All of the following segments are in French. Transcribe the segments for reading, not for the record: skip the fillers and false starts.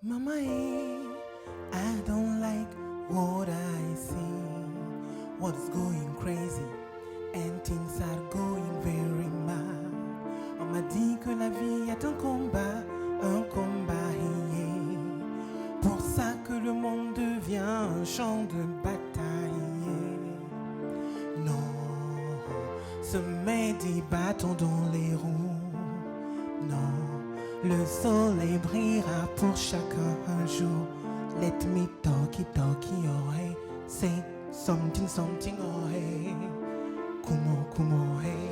Mama, I don't like what I see. What's going crazy and things are going very mal. On m'a dit que la vie est un combat, yeah. Pour ça que le monde devient un champ de bataille. Yeah. Non, se met des bâtons dans les roues. Non, le soleil brillera pour chacun un jour. Let me talkie, oh hey. Say something, oh hey. Come on, hey.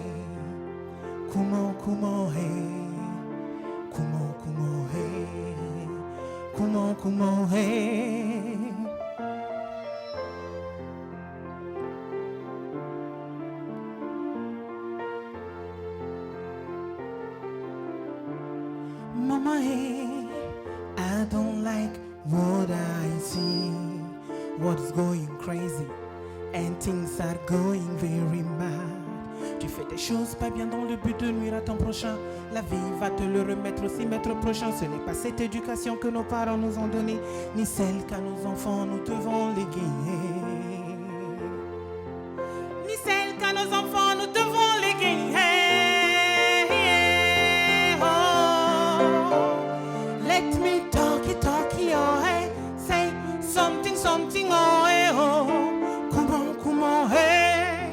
Come on, hey. Come on, hey. Come on, hey. Mama, hey, I don't like what I see. What's going crazy and things are going very mad. Tu fais des choses pas bien dans le but de nuire à ton prochain. La vie va te le remettre aussi mettre prochain. Ce n'est pas cette éducation que nos parents nous ont donnée, ni celle qu'à nos enfants nous devons léguer. Ni celle qu'à nos enfants nous devons léguer. Let me talkie, oh hey. Say something, oh hey, oh. Come on, hey.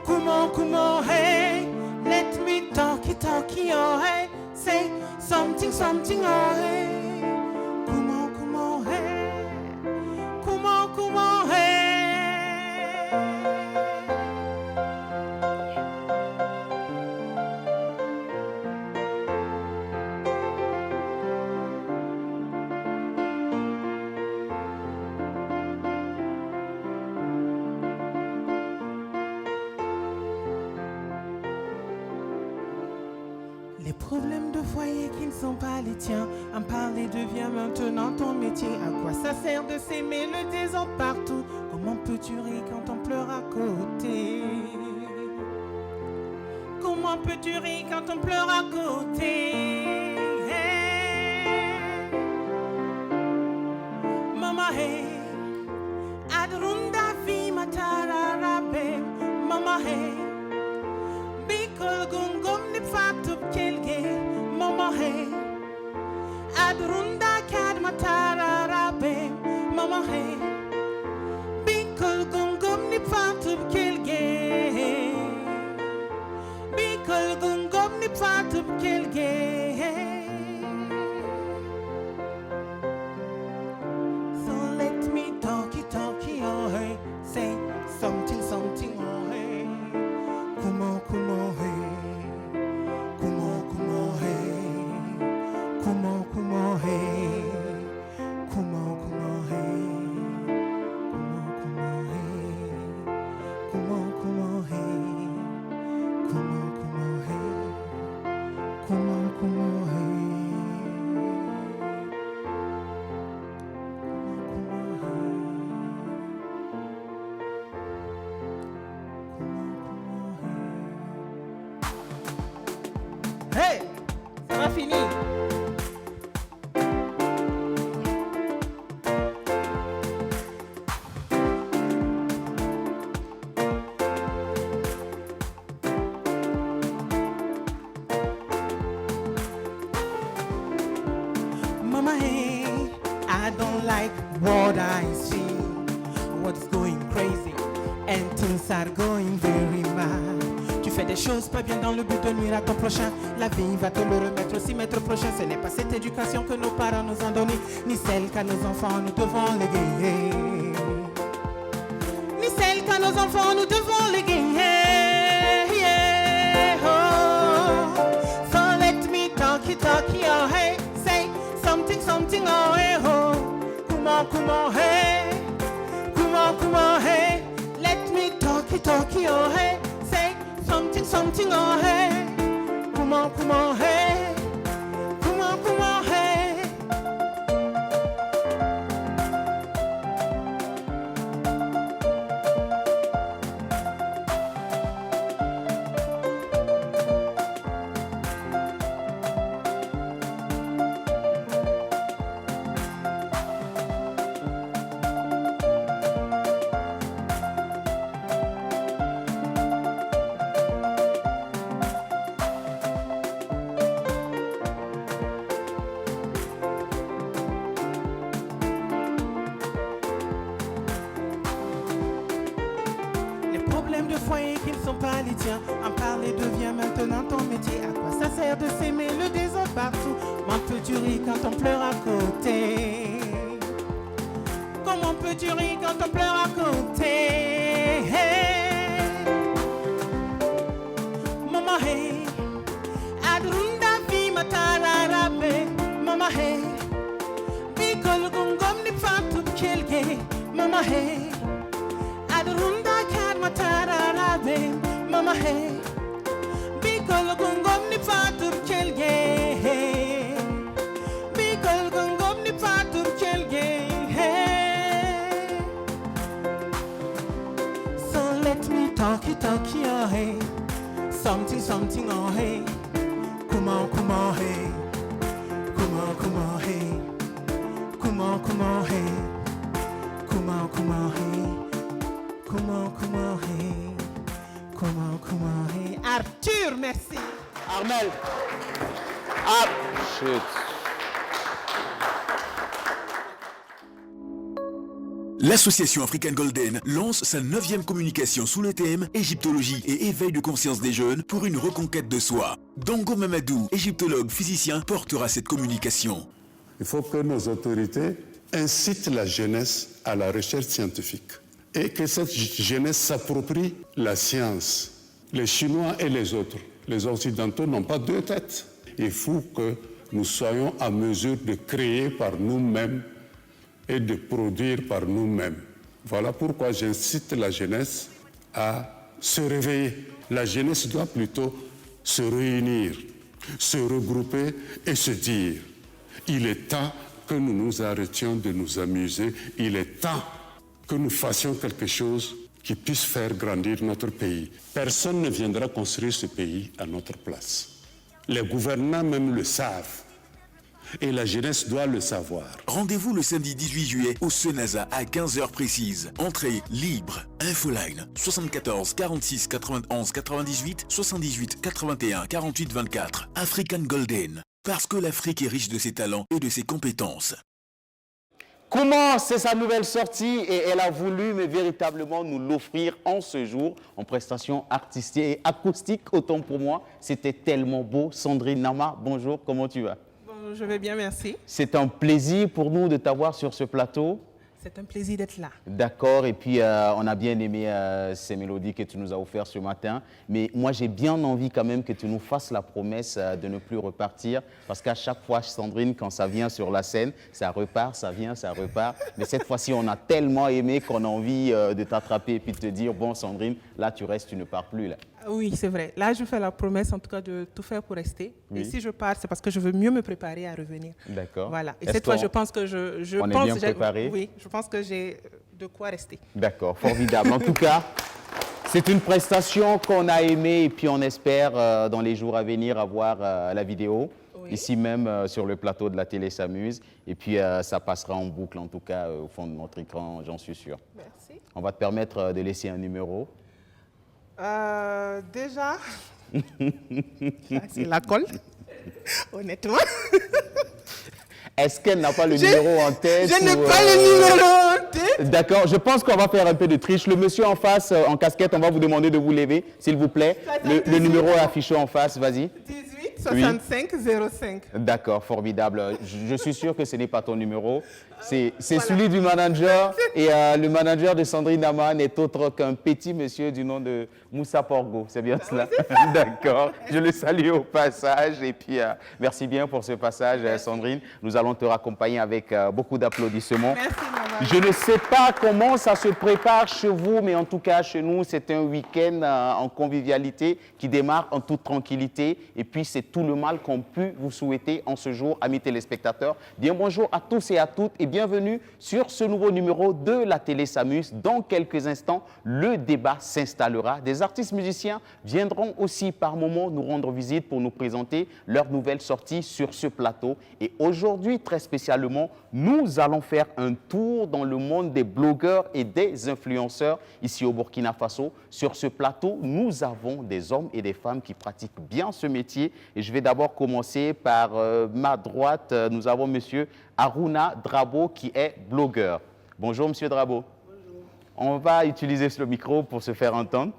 Come on, hey. Let me talkie, oh hey. Say something, oh hey. Come on, hey. Come on, hey. Les problèmes de foyer qui ne sont pas les tiens. En parler devient maintenant ton métier. À quoi ça sert de s'aimer le désordre partout? Comment peux-tu rire quand on pleure à côté? Comment peux-tu rire quand on pleure à côté? Hey. Mama, hey. Adrunda vi matararabe. Mama, hey. Bikol gungum ni fatub kelge. Mama, hey. Adrunda kad matararabe. Mama, hey. Bikol gungum ni fatub kelge. Bikol gungum ni fatub kelge. So let me talkie, oh hey. Say something, oh hey. Come on, hey. Come on, hey. Come on, hey. Come on, hey. Come on, hey. Come on, hey. Come on, hey. Hey, c'est pas fini. Mama, hey, I don't like what I see. What's going crazy and things are going very mad. Tu fais des choses pas bien dans le but de nuire à ton prochain. La vie va te le remettre aussi mettre prochain. Ce n'est pas cette éducation que nos parents nous ont donnée, ni celle qu'à nos enfants nous devons léguer. Ni celle qu'à nos enfants nous devons léguer. Yeah, oh. So let me talkie, oh hey. Say something, oh hey, oh. Come on, hey. Come on, hey. Let me talkie, oh hey. Say something, oh hey. Come on, hey. Come on, hey. quotidien. En parler devient maintenant ton métier. À quoi ça sert de s'aimer le désordre partout? Comment peux-tu rire quand on pleure à côté? Comment peux-tu rire quand on pleure à côté? Mama hey, adrunda fi matararabe. Mama hey, bikol gungom ni fatu kelge. Mama hey, adrunda kar matararabe. Mama hey, bikol gungom ni fatu kelge. Bikol gungom ni fatu kelge. So let me talk, oh hey. Something, oh hey. Come on, hey. Come on, hey. Come on, hey. Come on, hey. Come on, hey. Come on, hey. Arthur, merci. Armel. Ah, shit. L'association African Golden lance sa 9e communication sous le thème Égyptologie et éveil de conscience des jeunes pour une reconquête de soi. Dango Mamadou, égyptologue physicien, portera cette communication. Il faut que nos autorités incitent la jeunesse à la recherche scientifique et que cette jeunesse s'approprie la science. Les Chinois et les autres, les Occidentaux n'ont pas deux têtes. Il faut que nous soyons en mesure de créer par nous-mêmes et de produire par nous-mêmes. Voilà pourquoi j'incite la jeunesse à se réveiller. La jeunesse doit plutôt se réunir, se regrouper et se dire « Il est temps que nous nous arrêtions de nous amuser, il est temps que nous fassions quelque chose qui puisse faire grandir notre pays. » Personne ne viendra construire ce pays à notre place. Les gouvernants même le savent. Et la jeunesse doit le savoir. Rendez-vous le samedi 18 juillet au Senasa à 15h précise. Entrée libre. Infoline 74 46 91 98 78 81 48 24. African Golden. Parce que l'Afrique est riche de ses talents et de ses compétences. Comment c'est sa nouvelle sortie et elle a voulu mais véritablement nous l'offrir en ce jour en prestation artistique et acoustique. Autant pour moi, c'était tellement beau. Sandrine Nama, bonjour, comment tu vas? Je vais bien, merci. C'est un plaisir pour nous de t'avoir sur ce plateau. C'est un plaisir d'être là. D'accord, et puis on a bien aimé ces mélodies que tu nous as offertes ce matin. Mais moi, j'ai bien envie quand même que tu nous fasses la promesse de ne plus repartir. Parce qu'à chaque fois, Sandrine, quand ça vient sur la scène, ça repart, ça vient, ça repart. Mais cette fois-ci, on a tellement aimé qu'on a envie de t'attraper et puis de te dire, bon Sandrine, là tu restes, tu ne pars plus là. Oui, c'est vrai. Là, je fais la promesse, en tout cas, de tout faire pour rester. Oui. Et si je pars, c'est parce que je veux mieux me préparer à revenir. D'accord. Voilà. Et cette fois, je pense que on est bien préparé. Oui, je pense que j'ai de quoi rester. D'accord, formidable. En tout cas, c'est une prestation qu'on a aimée et puis on espère dans les jours à venir avoir la vidéo. Oui. Ici même sur le plateau de la télé s'amuse. Et puis ça passera en boucle, en tout cas, au fond de notre écran, j'en suis sûr. Merci. On va te permettre de laisser un numéro. Déjà, c'est la colle, honnêtement. Est-ce qu'elle n'a pas le numéro en tête? Je n'ai pas le numéro en tête. D'accord, je pense qu'on va faire un peu de triche. Le monsieur en face, en casquette, on va vous demander de vous lever, s'il vous plaît. Le numéro est affiché en face, vas-y. 18 65 05. D'accord, formidable. Je suis sûr que ce n'est pas ton numéro. C'est voilà. Celui du manager. Et le manager de Sandrine Nama n'est autre qu'un petit monsieur du nom de Moussa Porgo. C'est bien cela? D'accord. Je le salue au passage. Et puis, merci bien pour ce passage, Sandrine. Nous allons te raccompagner avec beaucoup d'applaudissements. Merci, maman. Je ne sais pas comment ça se prépare chez vous, mais en tout cas, chez nous, c'est un week-end en convivialité qui démarre en toute tranquillité. Et puis, c'est tout le mal qu'on peut vous souhaiter en ce jour, amis téléspectateurs. Bien bonjour à tous et à toutes et bienvenue sur ce nouveau numéro de la télé s'amuse. Dans quelques instants, le débat s'installera. Des artistes musiciens viendront aussi par moments nous rendre visite pour nous présenter leurs nouvelles sorties sur ce plateau. Et aujourd'hui, très spécialement, nous allons faire un tour dans le monde des blogueurs et des influenceurs ici au Burkina Faso. Sur ce plateau, nous avons des hommes et des femmes qui pratiquent bien ce métier. Et je vais d'abord commencer par ma droite. Nous avons monsieur Aruna Drabo qui est blogueur. Bonjour monsieur Drabo. Bonjour. On va utiliser le micro pour se faire entendre.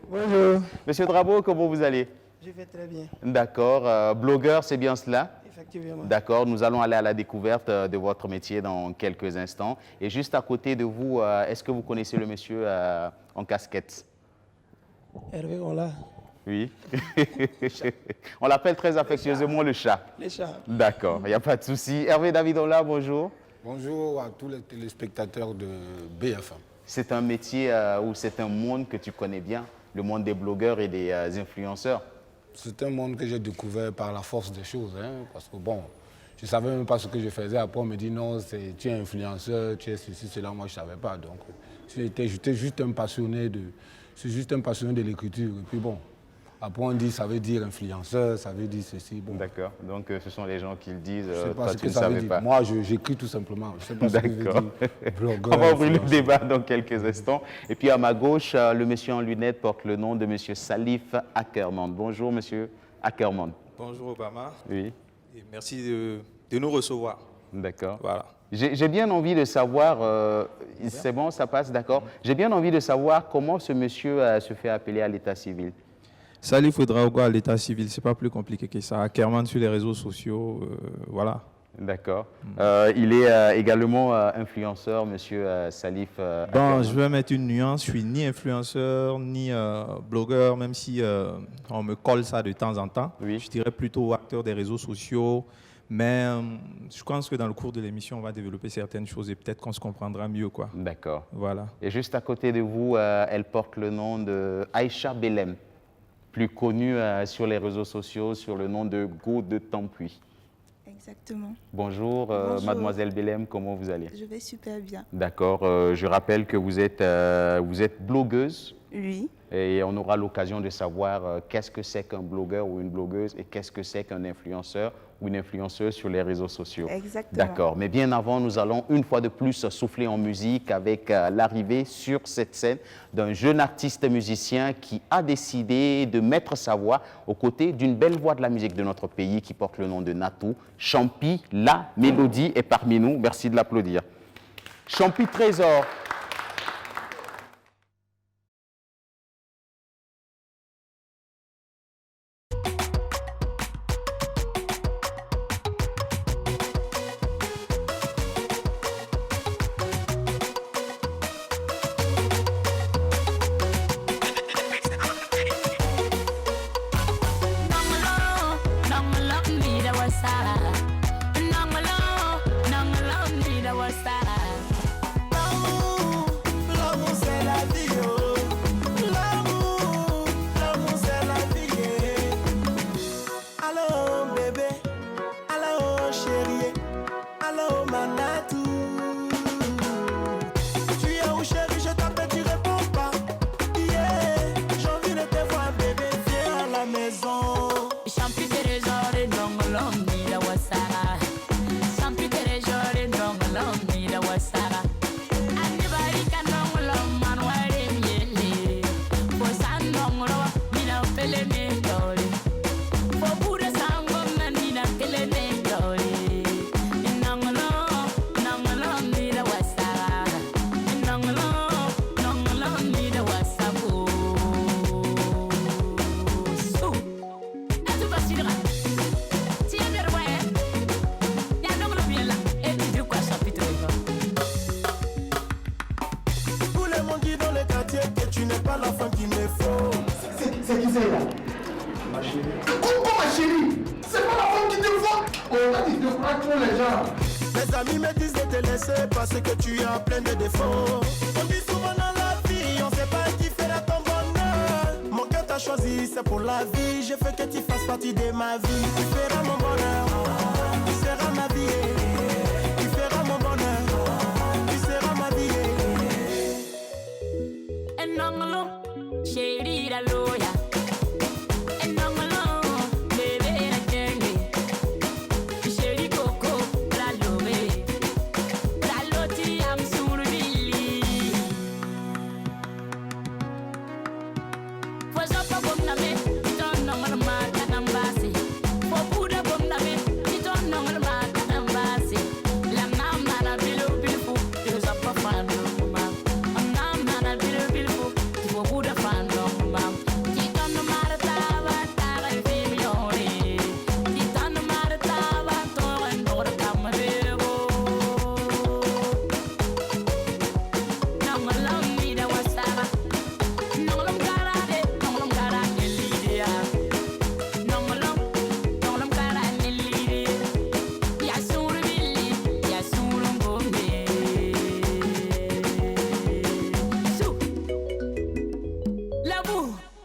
Bonjour. Monsieur Drabo, comment vous allez? Je vais très bien. D'accord. Blogueur, c'est bien cela? Effectivement. D'accord. Nous allons aller à la découverte de votre métier dans quelques instants. Et juste à côté de vous, est-ce que vous connaissez le monsieur en casquette? Hervé, on l'a. Oui. On l'appelle très affectueusement le chat. Les chats. D'accord, il n'y a pas de souci. Hervé Davidola, bonjour. Bonjour à tous les téléspectateurs de BFM. C'est un métier ou c'est un monde que tu connais bien, le monde des blogueurs et des influenceurs. C'est un monde que j'ai découvert par la force des choses, hein, parce que bon, je ne savais même pas ce que je faisais. Après, on me dit non, tu es influenceur, tu es ceci, cela. Moi, je ne savais pas. Donc, j'étais juste un passionné de l'écriture. Et puis bon, après, on dit ça veut dire influenceur, ça veut dire ceci. Bon. D'accord, donc ce sont les gens qui le disent, Je sais pas toi ce tu que ne ça veut savais dire. pas. Moi, j'écris tout simplement. Je sais pas ce que veut D'accord. dire blogueur, On va ouvrir le influenceur. débat dans quelques instants. Et puis à ma gauche, le monsieur en lunettes porte le nom de monsieur Salif Ackerman. Bonjour monsieur Ackerman. Bonjour Obama. Oui. Et merci de nous recevoir. D'accord. Voilà. J'ai bien envie de savoir, c'est bon, ça passe, d'accord. J'ai bien envie de savoir comment ce monsieur se fait appeler à l'état civil. Salif Ouedraogo à l'état civil, c'est pas plus compliqué que ça. Ackerman sur les réseaux sociaux, voilà. D'accord. Il est également influenceur, monsieur Salif Bon, Ackerman. je vais mettre une nuance. Je suis ni influenceur, ni blogueur, même si on me colle ça de temps en temps. Oui. Je dirais plutôt acteur des réseaux sociaux. Mais je pense que dans le cours de l'émission, on va développer certaines choses et peut-être qu'on se comprendra mieux, quoi. D'accord. Voilà. Et juste à côté de vous, elle porte le nom de Aïcha Belem, plus connue sur les réseaux sociaux sur le nom de Go de Tampuy. Exactement. Bonjour, Bonjour. mademoiselle Belem, comment vous allez? Je vais super bien. D'accord, je rappelle que vous êtes blogueuse Oui. et on aura l'occasion de savoir qu'est-ce que c'est qu'un blogueur ou une blogueuse et qu'est-ce que c'est qu'un influenceur ou une influenceuse sur les réseaux sociaux. Exactement. D'accord, mais bien avant, nous allons une fois de plus souffler en musique avec l'arrivée sur cette scène d'un jeune artiste musicien qui a décidé de mettre sa voix aux côtés d'une belle voix de la musique de notre pays qui porte le nom de Natou. Champi, la mélodie est parmi nous. Merci de l'applaudir. Champi Trésor. Mes amis me disent de te laisser parce que tu as plein de défauts. On dit souvent dans la vie, on sait pas qui fera ton bonheur. Mon cœur t'a choisi, c'est pour la vie. Je veux que tu fasses partie de ma vie. Tu feras mon bonheur, tu seras ma vie. Tu feras mon bonheur, tu seras ma vie. I'm not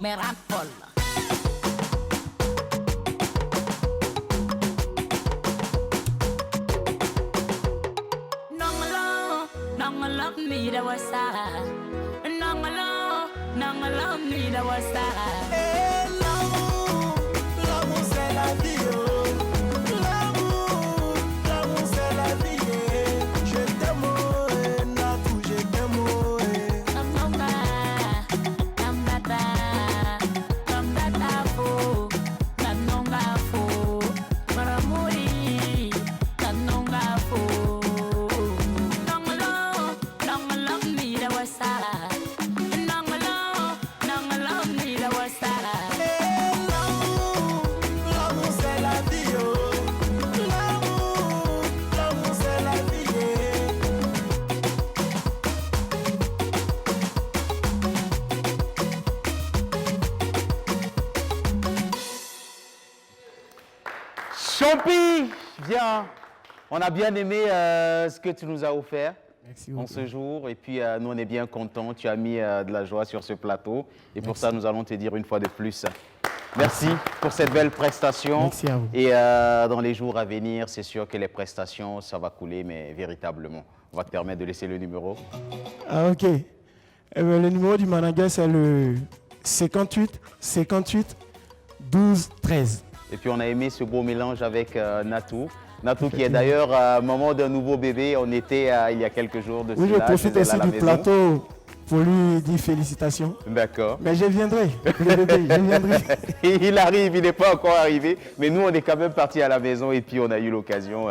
Méranpol. Nongolo, mira wasa. Nongolo, mira wasa. L'amour c'est la vie, oh. L'amour c'est la vie, je t'aime, oh, Natou, je t'aime, oh. Champi, viens. On a bien aimé ce que tu nous as offert Merci en beaucoup. ce jour. Et puis, nous, on est bien contents. Tu as mis de la joie sur ce plateau. Et pour ça, nous allons te dire une fois de plus, merci pour cette belle prestation. Merci à vous. Et dans les jours à venir, c'est sûr que les prestations, ça va couler, mais véritablement. On va te permettre de laisser le numéro. Ah, ok. Le numéro du manager, c'est le 58 58 12 13. Et puis, on a aimé ce beau mélange avec Natou. Natou qui est d'ailleurs maman d'un nouveau bébé. On était il y a quelques jours de Oui, je cela, profite chez elle à aussi la du maison. plateau pour lui dire félicitations. D'accord. Mais je viendrai, le bébé, je viendrai. Il arrive, il n'est pas encore arrivé, mais nous, on est quand même partis à la maison et puis on a eu l'occasion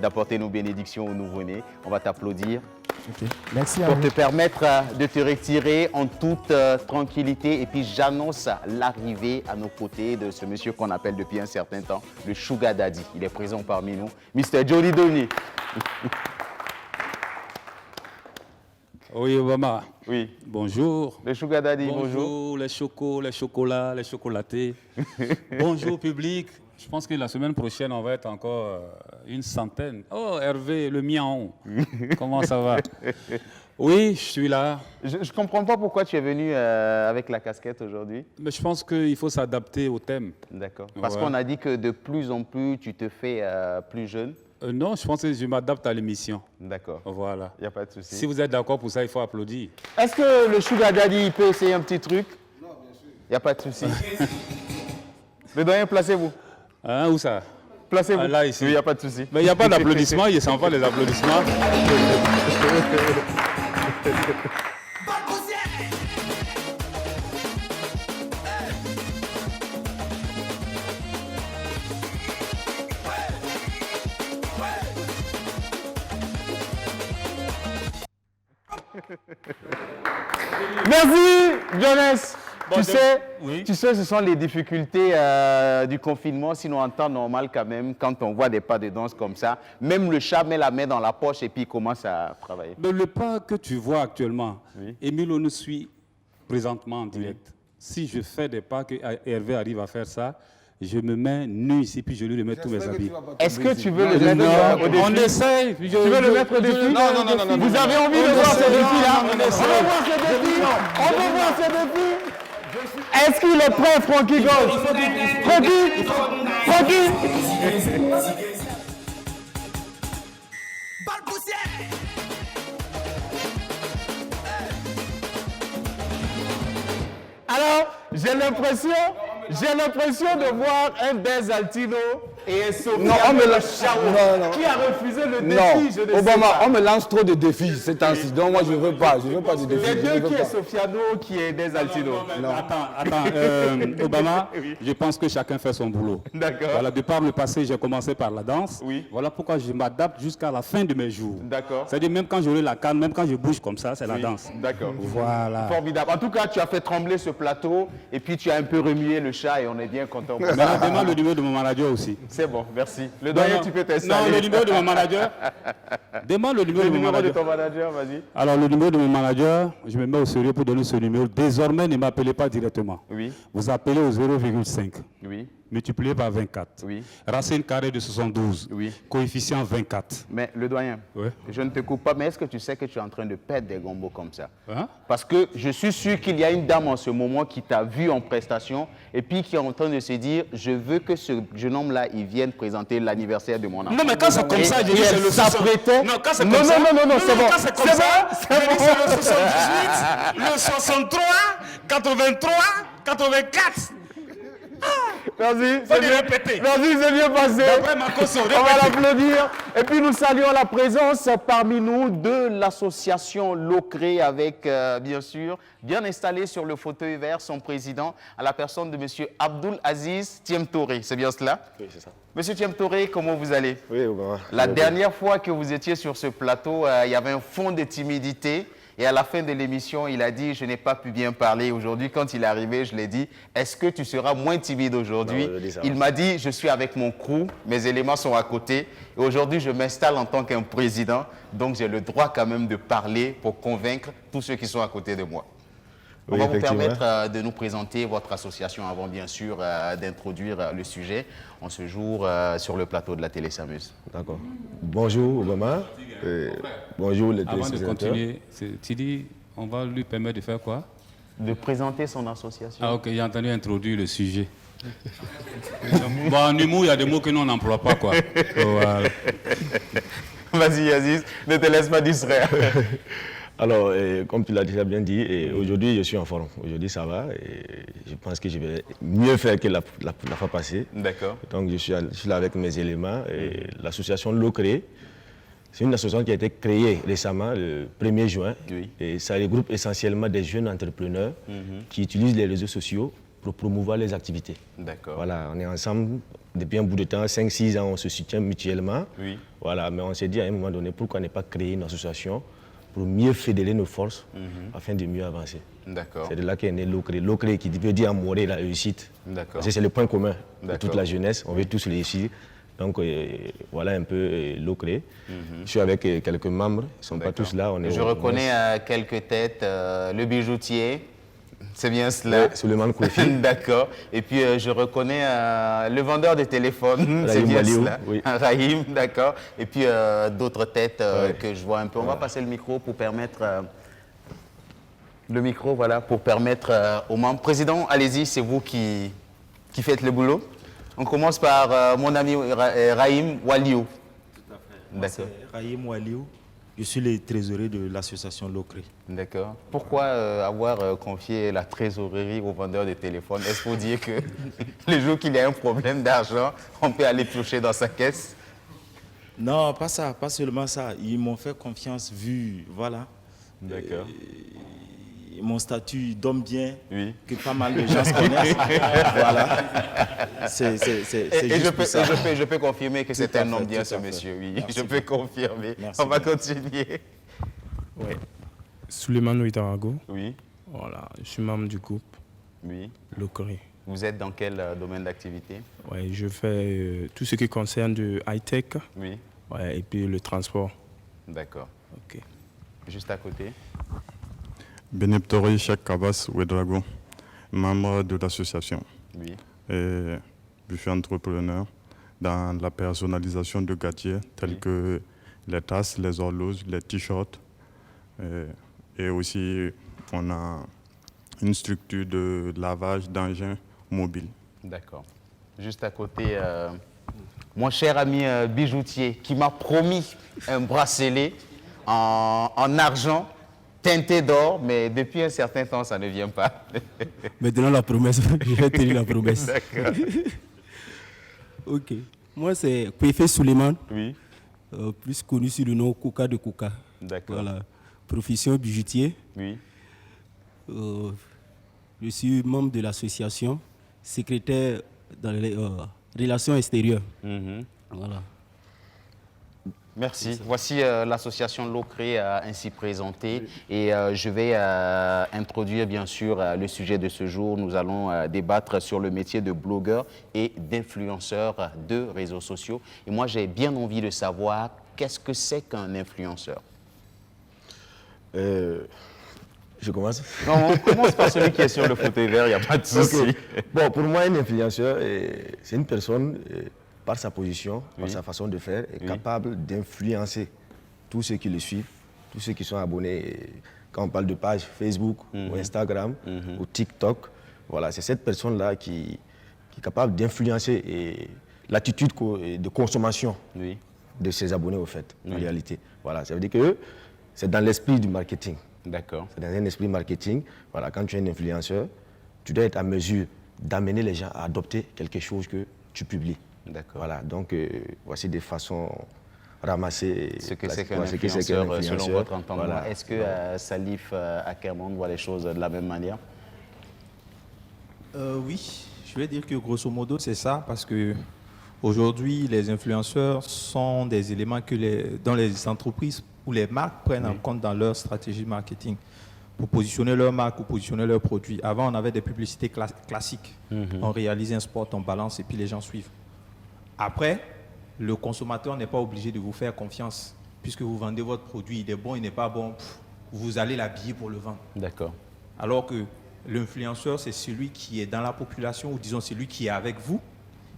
d'apporter nos bénédictions au nouveau-né. On va t'applaudir Ok. Merci à pour vous. te permettre de te retirer en toute tranquillité. Et puis, j'annonce l'arrivée à nos côtés de ce monsieur qu'on appelle depuis un certain temps le Sugar Daddy. Il est présent parmi nous, Mr. Jody Doni. Oui, Obama. Oui. Bonjour. Le Sugar Daddy, bonjour. Bonjour, les chocos, les chocolats, les chocolatés. Bonjour, public. Je pense que la semaine prochaine, on va être encore une centaine. Oh, Hervé, le miaon. Comment ça va? Oui, je suis là. Je ne comprends pas pourquoi tu es venu avec la casquette aujourd'hui. Mais je pense qu'il faut s'adapter au thème. D'accord. Parce Ouais. qu'on a dit que de plus en plus, tu te fais plus jeune. Non, je pense que je m'adapte à l'émission. D'accord. Voilà. Il n'y a pas de souci. Si vous êtes d'accord pour ça, il faut applaudir. Est-ce que le Sugar Daddy il peut essayer un petit truc? Non, bien sûr. Il n'y a pas de souci. Le doyen, placez-vous. Hein, où ça? Placez-vous. Ah, là, ici. Oui, il n'y a pas de souci. Mais il n'y a pas d'applaudissements, il ne sent pas les applaudissements. Merci, Jonas. Bon, oui. Tu sais, ce sont les difficultés du confinement. Sinon, en temps normal, quand même, quand on voit des pas de danse comme ça, même le chat met la main dans la poche et puis il commence à travailler. Mais le pas que tu vois actuellement, Oui. Émile, on nous suit présentement en direct. Si je fais des pas que Hervé arrive à faire ça, je me mets nu ici, puis je lui remets tous mes habits. Est-ce que tu veux le mettre au défi? On essaye. Tu veux le mettre au défi? Non. Vous avez envie de voir ce défi-là? On veut essaye. voir ce défi. On veut voir ce défi. Est-ce qu'il est prêt, Frankie Gold? Frankie? Alors, j'ai l'impression de voir un Des Altino et un Sofiane qui a refusé le défi. Je ne sais Obama, pas. on me lance trop de défis ces temps-ci. Donc moi, je ne veux pas de défis. Les je deux ne veux qui est pas. Sofiano, qui est Des Altino. Attends, Obama, je pense que chacun fait son boulot. D'accord. Voilà, de par le passé, j'ai commencé par la danse. Oui. Voilà pourquoi je m'adapte jusqu'à la fin de mes jours. D'accord. C'est-à-dire même quand j'aurai la canne, même quand je bouge comme ça, c'est la danse. D'accord. Voilà. Formidable. En tout cas, tu as fait trembler ce plateau et puis tu as un peu remué le chat et on est bien content. Maintenant, demande le numéro de mon manager aussi. C'est bon, merci. Le doyen, tu peux t'installer. Non, le numéro de mon manager. Demande le numéro Le de mon numéro de manager. ton manager, vas-y. Alors, le numéro de mon manager, je me mets au sérieux pour donner ce numéro. Désormais, ne m'appelez pas directement. Oui, Vous appelez au 0,5 oui, multiplié par 24. Oui. Racine carrée de 72. Oui. Coefficient 24. Mais le doyen, je ne te coupe pas, mais est-ce que tu sais que tu es en train de perdre des gombos comme ça? Hein? Parce que je suis sûr qu'il y a une dame en ce moment qui t'a vu en prestation et puis qui est en train de se dire, je veux que ce jeune homme-là, il vienne présenter l'anniversaire de mon enfant. Non, mais quand c'est comme ça, je dis et c'est elle le s'apprêtait. Non, quand c'est Non, comme ça. non, c'est bon. Quand c'est comme ça, je dis c'est le 78, le 63, 83, 84. Merci, Faut lui répéter. merci, c'est bien passé. D'après Makosso, On va l'applaudir. Et puis nous saluons la présence parmi nous de l'association Locré avec, bien sûr, bien installé sur le fauteuil vert, son président, à la personne de M. Abdul Aziz Tiemtoré. C'est bien cela? Oui, c'est ça. Monsieur Tiemtoré, comment vous allez? Oui, bon, La dernière fois que vous étiez sur ce plateau, il y avait un fond de timidité. Et à la fin de l'émission, il a dit, je n'ai pas pu bien parler. Aujourd'hui, quand il est arrivé, je l'ai dit, est-ce que tu seras moins timide aujourd'hui? Il m'a dit, je suis avec mon crew, mes éléments sont à côté. Et aujourd'hui, je m'installe en tant qu'un président. Donc, j'ai le droit quand même de parler pour convaincre tous ceux qui sont à côté de moi. On va vous permettre de nous présenter votre association avant, bien sûr, d'introduire le sujet en ce jour sur le plateau de la télé S'amuse. D'accord. Bonjour, Obama. Bonjour, les Avant de téléspectateurs. continuer, tu dis, on va lui permettre de faire quoi? De présenter son association. Ah, ok, j'ai entendu introduire le sujet. Bon, en humour, il y a des mots que nous, on n'emploie pas, quoi. Voilà. Vas-y, Aziz, ne te laisse pas distraire. Alors, comme tu l'as déjà bien dit, aujourd'hui, je suis en forme. Aujourd'hui, ça va. Et je pense que je vais mieux faire que la fois passée. D'accord. Donc, je suis là avec mes éléments. L'association Locré, c'est une association qui a été créée récemment, le 1er juin. Oui. Et ça regroupe essentiellement des jeunes entrepreneurs qui utilisent les réseaux sociaux pour promouvoir les activités. D'accord. Voilà, on est ensemble depuis un bout de temps, 5-6 ans, on se soutient mutuellement. Oui. Voilà, mais on s'est dit à un moment donné, pourquoi ne pas créer une association pour mieux fédérer nos forces afin de mieux avancer. D'accord. C'est de là qu'est né Locré. Locré qui veut dire amourer la réussite. D'accord. Parce que c'est le point commun de toute D'accord. la jeunesse. On veut tous réussir. Donc voilà un peu Locré. Je suis avec quelques membres. Ils ne sont pas tous là. Je reconnais quelques têtes. Le bijoutier, c'est bien cela. Ouais, Suleiman Koufi. D'accord. Et puis je reconnais le vendeur de téléphone, c'est Rahim bien Waliou, cela. oui. Rahim, d'accord. Et puis d'autres têtes que je vois un peu. On va passer le micro pour permettre... pour permettre aux membres. Président, allez-y, c'est vous qui faites le boulot. On commence par mon ami Rahim Waliou. Tout à fait. D'accord. Rahim Waliou. Je suis le trésorier de l'association Locré. D'accord. Pourquoi avoir confié la trésorerie aux vendeurs de téléphone? Est-ce pour dire que le jour qu'il y a un problème d'argent, on peut aller piocher dans sa caisse? Non, pas ça, pas seulement ça. Ils m'ont fait confiance vu, voilà. D'accord. Mon statut d'homme bien, oui, que pas mal de gens se connaissent. Voilà. C'est juste pour ça. Je peux confirmer que c'est un homme bien, ce monsieur. Oui, merci, je peux confirmer. Merci. On va continuer. Oui. Suleiman Ouidarago. Oui. Voilà, je suis membre du groupe. Oui. Locré. Vous êtes dans quel domaine d'activité? Oui, je fais tout ce qui concerne du high-tech. Oui. Ouais, et puis le transport. D'accord. Ok. Juste à côté. Beneptori Cheikh Kabas Ouedrago, membre de l'association. Oui. Et je suis entrepreneur dans la personnalisation de gadgets tels que les tasses, les horloges, les t-shirts. Et aussi, on a une structure de lavage d'engins mobiles. D'accord. Juste à côté, mon cher ami bijoutier qui m'a promis un bracelet en argent teinté d'or, mais depuis un certain temps, ça ne vient pas. Maintenant, la promesse, je vais tenir la promesse. D'accord. Ok. Moi, c'est Kouefé Suleiman. Oui. Plus connu sous le nom Kouka de Kouka. D'accord. Voilà. Profession bijoutier. Oui. Je suis membre de l'association, secrétaire dans les relations extérieures. Voilà. Merci. Voici l'association Locré ainsi présentée et je vais introduire bien sûr le sujet de ce jour. Nous allons débattre sur le métier de blogueur et d'influenceur de réseaux sociaux. Et moi, j'ai bien envie de savoir qu'est-ce que c'est qu'un influenceur? Je Je commence. Non, on commence par celui qui est sur le fauteuil vert, il n'y a pas de souci. Okay. Bon, pour moi, un influenceur, c'est une personne, par sa position, par sa façon de faire, est capable d'influencer tous ceux qui le suivent, tous ceux qui sont abonnés. Quand on parle de page Facebook ou Instagram ou TikTok, voilà, c'est cette personne-là qui est capable d'influencer l'attitude de consommation de ses abonnés, au fait, en réalité. Voilà, ça veut dire que c'est dans l'esprit du marketing. D'accord. C'est dans un esprit marketing. Voilà, quand tu es un influenceur, tu dois être à mesure d'amener les gens à adopter quelque chose que tu publies. D'accord. Voilà, donc voici des façons ramassées. Ce que c'est qu'un influenceur, selon votre entendement. Voilà. Est-ce que Salif Akerman voit les choses de la même manière? Oui, je vais dire que grosso modo c'est ça, parce que aujourd'hui les influenceurs sont des éléments dont les entreprises ou les marques prennent en compte dans leur stratégie marketing pour positionner leur marque ou positionner leurs produits. Avant, on avait des publicités classiques. On réalisait un spot, on balance et puis les gens suivent. Après, le consommateur n'est pas obligé de vous faire confiance. Puisque vous vendez votre produit, il est bon, il n'est pas bon, vous allez l'habiller pour le vendre. D'accord. Alors que l'influenceur, c'est celui qui est dans la population, ou disons celui qui est avec vous,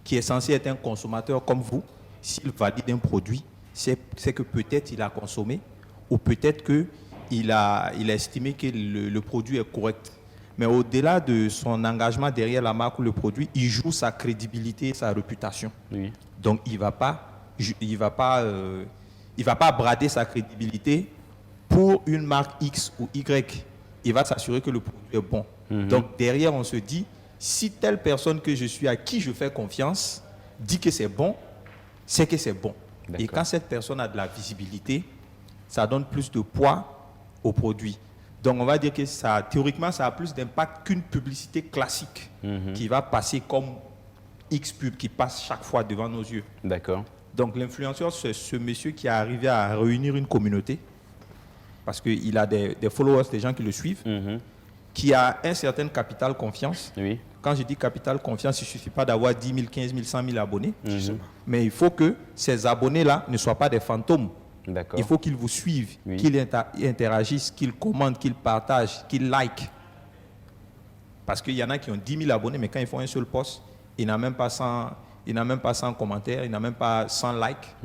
qui est censé être un consommateur comme vous. S'il valide un produit, c'est que peut-être il a consommé, ou peut-être qu'il a estimé que le produit est correct. Mais au-delà de son engagement derrière la marque ou le produit, il joue sa crédibilité et sa réputation. Oui. Donc il va pas brader sa crédibilité pour une marque X ou Y. Il va s'assurer que le produit est bon. Donc derrière, on se dit, si telle personne que je suis, à qui je fais confiance, dit que c'est bon, c'est que c'est bon. Et quand cette personne a de la visibilité, ça donne plus de poids au produit. Donc on va dire que théoriquement, ça a plus d'impact qu'une publicité classique qui va passer comme X pub qui passe chaque fois devant nos yeux. D'accord. Donc l'influenceur, c'est ce monsieur qui est arrivé à réunir une communauté, parce qu'il a des followers, des gens qui le suivent, qui a un certain capital confiance. Oui. Quand je dis capital confiance, il ne suffit pas d'avoir 10 000, 15 000, 100 000 abonnés. Mais il faut que ces abonnés-là ne soient pas des fantômes. Il faut qu'ils vous suivent, qu'ils interagissent, qu'ils commentent, qu'ils partagent, qu'ils likent. Parce qu'il y en a qui ont 10 000 abonnés, mais quand ils font un seul post, il n'a même pas 100 commentaires, il n'a même pas 100 likes.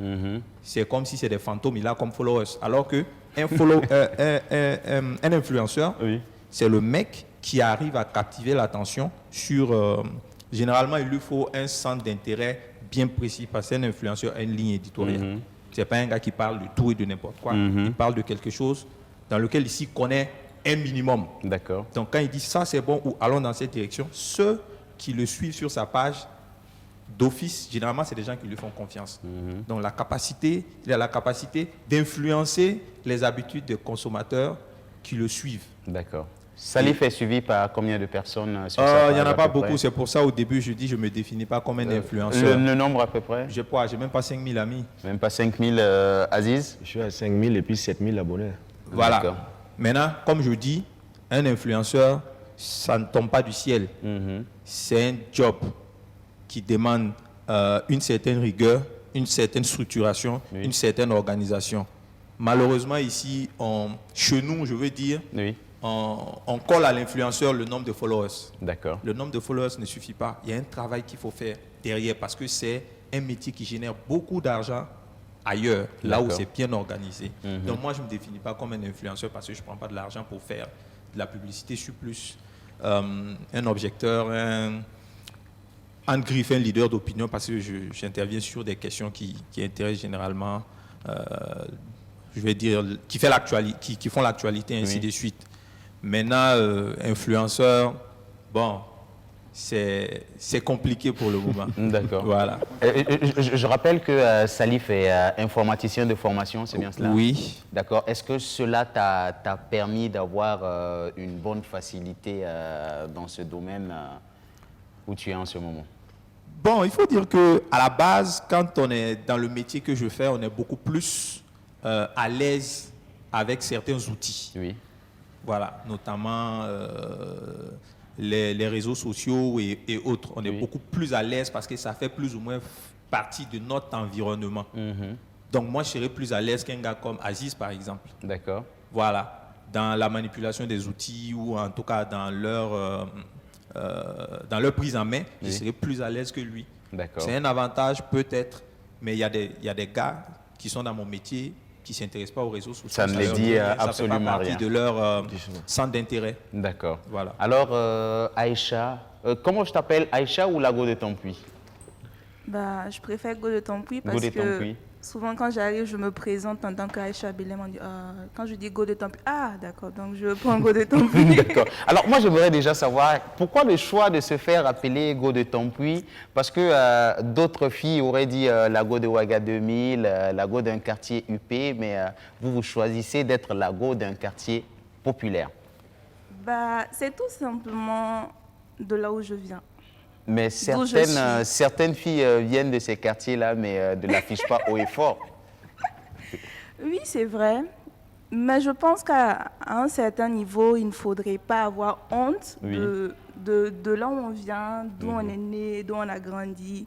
C'est comme si c'est des fantômes, il a comme followers. Alors qu'un un influenceur, c'est le mec qui arrive à captiver l'attention sur... généralement, il lui faut un centre d'intérêt bien précis, parce qu'un influenceur a une ligne éditoriale. Ce n'est pas un gars qui parle de tout et de n'importe quoi. Il parle de quelque chose dans lequel il s'y connaît un minimum. D'accord. Donc quand il dit ça c'est bon ou allons dans cette direction, ceux qui le suivent sur sa page d'office, généralement c'est des gens qui lui font confiance. Donc il a la capacité d'influencer les habitudes des consommateurs qui le suivent. D'accord. Salif est suivi par combien de personnes sur sa page? Il n'y en a pas beaucoup, c'est pour ça au début je dis je ne me définis pas comme un influenceur. Le nombre à peu près? Je n'ai même pas 5 000 amis. Même pas 5 000, Aziz? Je suis à 5 000 et puis 7 000 abonnés. Voilà. Maintenant, comme je dis, un influenceur, ça ne tombe pas du ciel. C'est un job qui demande une certaine rigueur, une certaine structuration, une certaine organisation. Malheureusement ici, chez nous, je veux dire, on colle à l'influenceur le nombre de followers. D'accord. Le nombre de followers ne suffit pas. Il y a un travail qu'il faut faire derrière parce que c'est un métier qui génère beaucoup d'argent ailleurs, là où c'est bien organisé. Donc moi, je ne me définis pas comme un influenceur parce que je ne prends pas de l'argent pour faire de la publicité. Je suis plus un objecteur, un griffe, un leader d'opinion parce que j'interviens sur des questions qui intéressent généralement, je vais dire, qui font l'actualité, ainsi de suite. Maintenant, influenceur, bon, c'est compliqué pour le moment. D'accord. Voilà. Je rappelle que Salif est informaticien de formation, c'est bien cela? Oui. D'accord. Est-ce que cela t'a permis d'avoir une bonne facilité dans ce domaine où tu es en ce moment? Bon, il faut dire qu'à la base, quand on est dans le métier que je fais, on est beaucoup plus à l'aise avec certains outils. Oui. Voilà, notamment les réseaux sociaux et autres. On est beaucoup plus à l'aise parce que ça fait plus ou moins partie de notre environnement. Donc moi, je serais plus à l'aise qu'un gars comme Aziz, par exemple. D'accord. Voilà. dans la manipulation des outils ou en tout cas dans leur prise en main, je serai plus à l'aise que lui. C'est un avantage peut-être, mais il y a des gars qui sont dans mon métier qui ne s'intéressent pas aux réseaux sociaux. Ça ne les dit absolument rien. Ça fait pas partie de leur centre d'intérêt. D'accord. Voilà. Alors, Aïcha, comment je t'appelle, Aïcha ou la Go de Tampuy? Bah, je préfère Go de Tampuy parce Go de que Tampuy. souvent quand j'arrive, je me présente en tant qu'Aïcha Belém. On dit, quand je dis Go de Tampuy, ah d'accord, donc je prends Go de Tampuy. D'accord. Alors moi, j'aimerais déjà savoir pourquoi le choix de se faire appeler Go de Tampuy, parce que d'autres filles auraient dit la Go de Ouaga 2000, la Go d'un quartier UP, mais vous choisissez d'être la Go d'un quartier populaire. Bah, c'est tout simplement de là où je viens. Mais certaines filles viennent de ces quartiers-là, mais ne l'affichent pas haut et fort. Oui, c'est vrai. Mais je pense qu'à un certain niveau, il ne faudrait pas avoir honte de là où on vient, d'où on est né, d'où on a grandi.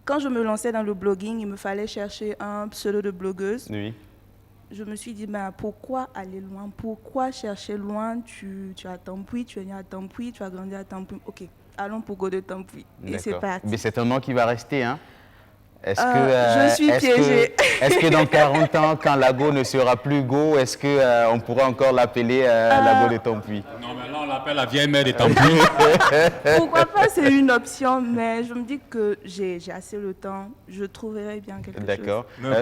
Quand je me lançais dans le blogging, il me fallait chercher un pseudo de blogueuse. Oui. Je me suis dit, ben, pourquoi aller loin? Pourquoi chercher loin? Tu as Tampuy, tu es né à Tampuy, tu as grandi à Tampuy. Ok, allons pour Go de Tampuy. Et c'est parti. Mais c'est un nom qui va rester, hein? Je suis piégée. Est-ce que dans 40 ans, quand la Go ne sera plus Go, est-ce qu'on pourra encore l'appeler la Go de Tampuy? Non, mais là, on l'appelle la vieille mère de Tampuy. Pourquoi pas, c'est une option, mais je me dis que j'ai assez le temps, je trouverai bien quelque chose. D'accord. Mais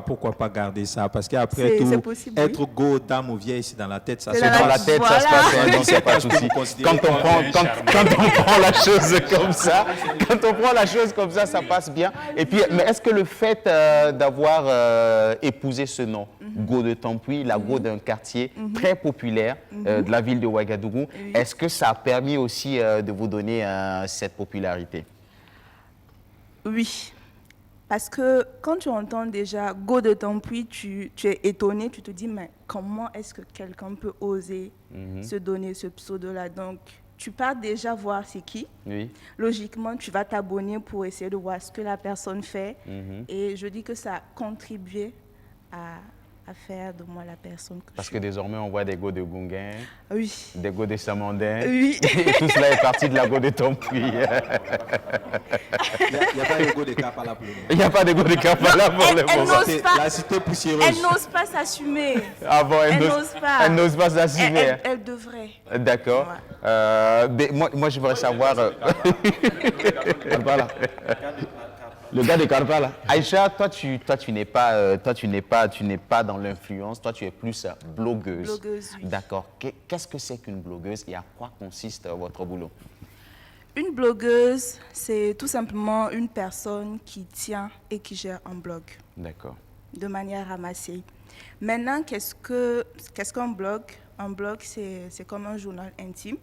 pourquoi pas garder ça? Parce qu'après tout, être Go, dame ou vieille, c'est dans la tête. Ça se passe. Dans la tête, ça se passe, donc c'est pas de souci. Quand on prend la chose comme ça, ça passe bien. Et puis, mais est-ce que le fait d'avoir épousé ce nom, Go de Tampuy, la Go d'un quartier très populaire de la ville de Ouagadougou, est-ce que ça a permis aussi de vous donner cette popularité? Oui, parce que quand tu entends déjà Go de Tampuy, tu es étonné, tu te dis, mais comment est-ce que quelqu'un peut oser se donner ce pseudo-là? Donc, tu pars déjà voir c'est qui. Oui. Logiquement, tu vas t'abonner pour essayer de voir ce que la personne fait. Et je dis que ça a contribué à faire de moi la personne que Parce que désormais, on voit des Go de Gunguin, des Go de Samandin. Oui. Et tout cela est parti de la Go de Tampuy. Il n'y a pas de Go de Kapala pour le moment. Il n'y a pas de Go de Kapala pour le moment. La cité poussiéreuse. Elle n'ose pas s'assumer. Ah bon, elle n'ose pas. Elle n'ose pas s'assumer. Elle devrait. D'accord. Ouais. Moi, je voudrais savoir... Voilà. Le gars de Carpa, là. Aïcha, toi, tu n'es pas dans l'influence. Toi, tu es plus blogueuse. Blogueuse, oui. D'accord. Qu'est-ce que c'est qu'une blogueuse et à quoi consiste votre boulot? Une blogueuse, c'est tout simplement une personne qui tient et qui gère un blog. D'accord. De manière ramassée. Maintenant, qu'est-ce qu'un blog? Un blog, c'est comme un journal intime.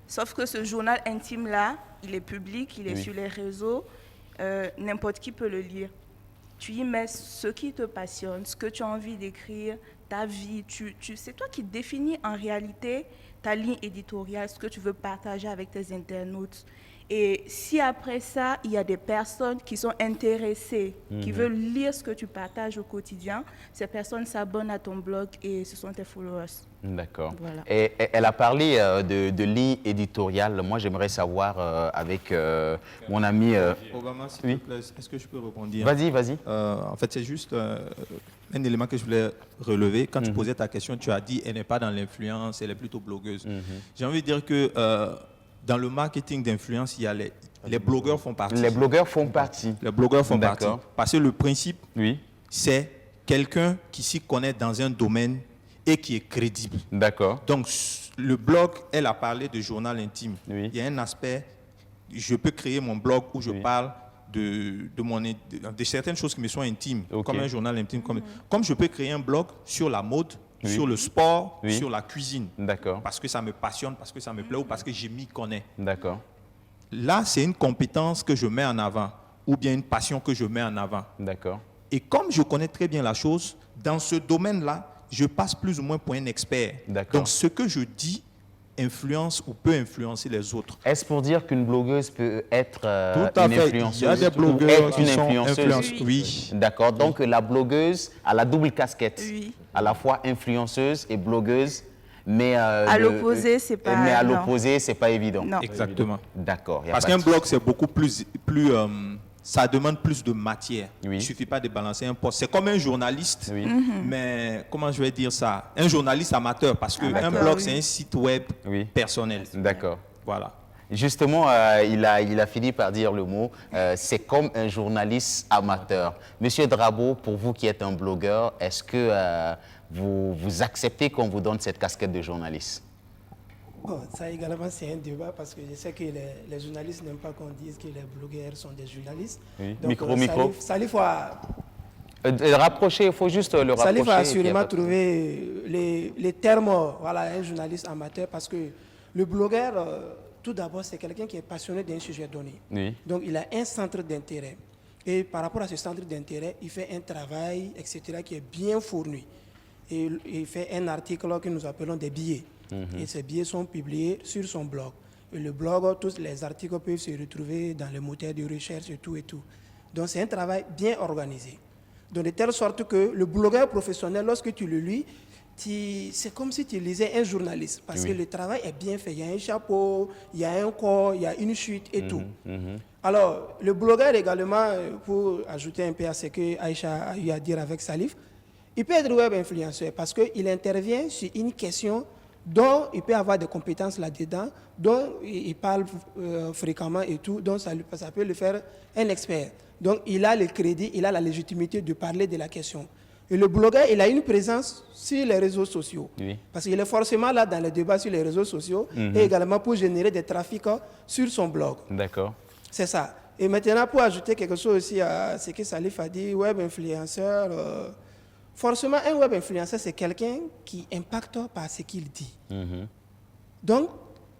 Sauf que ce journal intime-là, il est public, il est sur les réseaux. N'importe qui peut le lire. Tu y mets ce qui te passionne, ce que tu as envie d'écrire, ta vie. C'est toi qui définis en réalité ta ligne éditoriale, ce que tu veux partager avec tes internautes. Et si après ça, il y a des personnes qui sont intéressées, qui veulent lire ce que tu partages au quotidien, ces personnes s'abonnent à ton blog et ce sont tes followers. D'accord. Voilà. Et elle a parlé de ligne éditoriale. Moi, j'aimerais savoir avec mon ami... Obama, s'il te plaît, est-ce que je peux répondre? Vas-y. En fait, c'est juste un élément que je voulais relever. Quand tu posais ta question, tu as dit elle n'est pas dans l'influence, elle est plutôt blogueuse. J'ai envie de dire que dans le marketing d'influence, il y a les blogueurs font partie. Les blogueurs font partie. Les blogueurs font partie. Parce que le principe, c'est quelqu'un qui s'y connaît dans un domaine et qui est crédible. D'accord. Donc, le blog, elle a parlé de journal intime. Il y a un aspect, je peux créer mon blog où je parle de certaines choses qui me sont intimes, comme un journal intime. Comme je peux créer un blog sur la mode, sur le sport, sur la cuisine. D'accord. Parce que ça me passionne, parce que ça me plaît ou parce que je m'y connais. D'accord. Là, c'est une compétence que je mets en avant ou bien une passion que je mets en avant. D'accord. Et comme je connais très bien la chose, dans ce domaine-là, je passe plus ou moins pour un expert. Donc, ce que je dis influence ou peut influencer les autres. Est-ce pour dire qu'une blogueuse peut être Tout à une fait. influenceuse? Il y a des blogueurs une qui sont influenceuse. Oui. D'accord. Donc, la blogueuse a la double casquette. À la fois influenceuse et blogueuse. mais à l'opposé, c'est pas. Mais à non. l'opposé, c'est pas évident. Non. Exactement. D'accord. Parce qu'un blog, c'est beaucoup plus ça demande plus de matière. Il ne suffit pas de balancer un post. C'est comme un journaliste, mais comment je vais dire ça? Un journaliste amateur, parce qu'un blog, c'est un site web personnel. D'accord. Voilà. Justement, il a fini par dire le mot, c'est comme un journaliste amateur. Monsieur Drabo, pour vous qui êtes un blogueur, est-ce que vous acceptez qu'on vous donne cette casquette de journaliste? Bon, ça également, c'est un débat parce que je sais que les journalistes n'aiment pas qu'on dise que les blogueurs sont des journalistes. Oui. Donc, Micro. Salif a... rapprocher, il faut juste le rapprocher. Salif a assurément trouvé les termes, voilà, un journaliste amateur parce que le blogueur, tout d'abord, c'est quelqu'un qui est passionné d'un sujet donné. Oui. Donc, il a un centre d'intérêt. Et par rapport à ce centre d'intérêt, il fait un travail, etc., qui est bien fourni. Et il fait un article que nous appelons des billets. Et ces billets sont publiés sur son blog. Et le blog, tous les articles peuvent se retrouver dans les moteurs de recherche et tout et tout. Donc c'est un travail bien organisé. Donc de telle sorte que le blogueur professionnel, lorsque tu le lis, c'est comme si tu lisais un journaliste. Parce que le travail est bien fait. Il y a un chapeau, il y a un corps, il y a une chute et tout. Alors, le blogueur également, pour ajouter un peu à ce que Aïcha a eu à dire avec Salif, il peut être web influenceur parce qu'il intervient sur une question dont il peut avoir des compétences là-dedans, dont il parle fréquemment et tout, donc ça peut le faire un expert. Donc il a le crédit, il a la légitimité de parler de la question. Et le blogueur, il a une présence sur les réseaux sociaux. Parce qu'il est forcément là dans les débats sur les réseaux sociaux et également pour générer des trafics sur son blog. D'accord. C'est ça. Et maintenant, pour ajouter quelque chose aussi à ce que Salif a dit, web influenceur... Forcément, un web influenceur, c'est quelqu'un qui impacte par ce qu'il dit. Donc,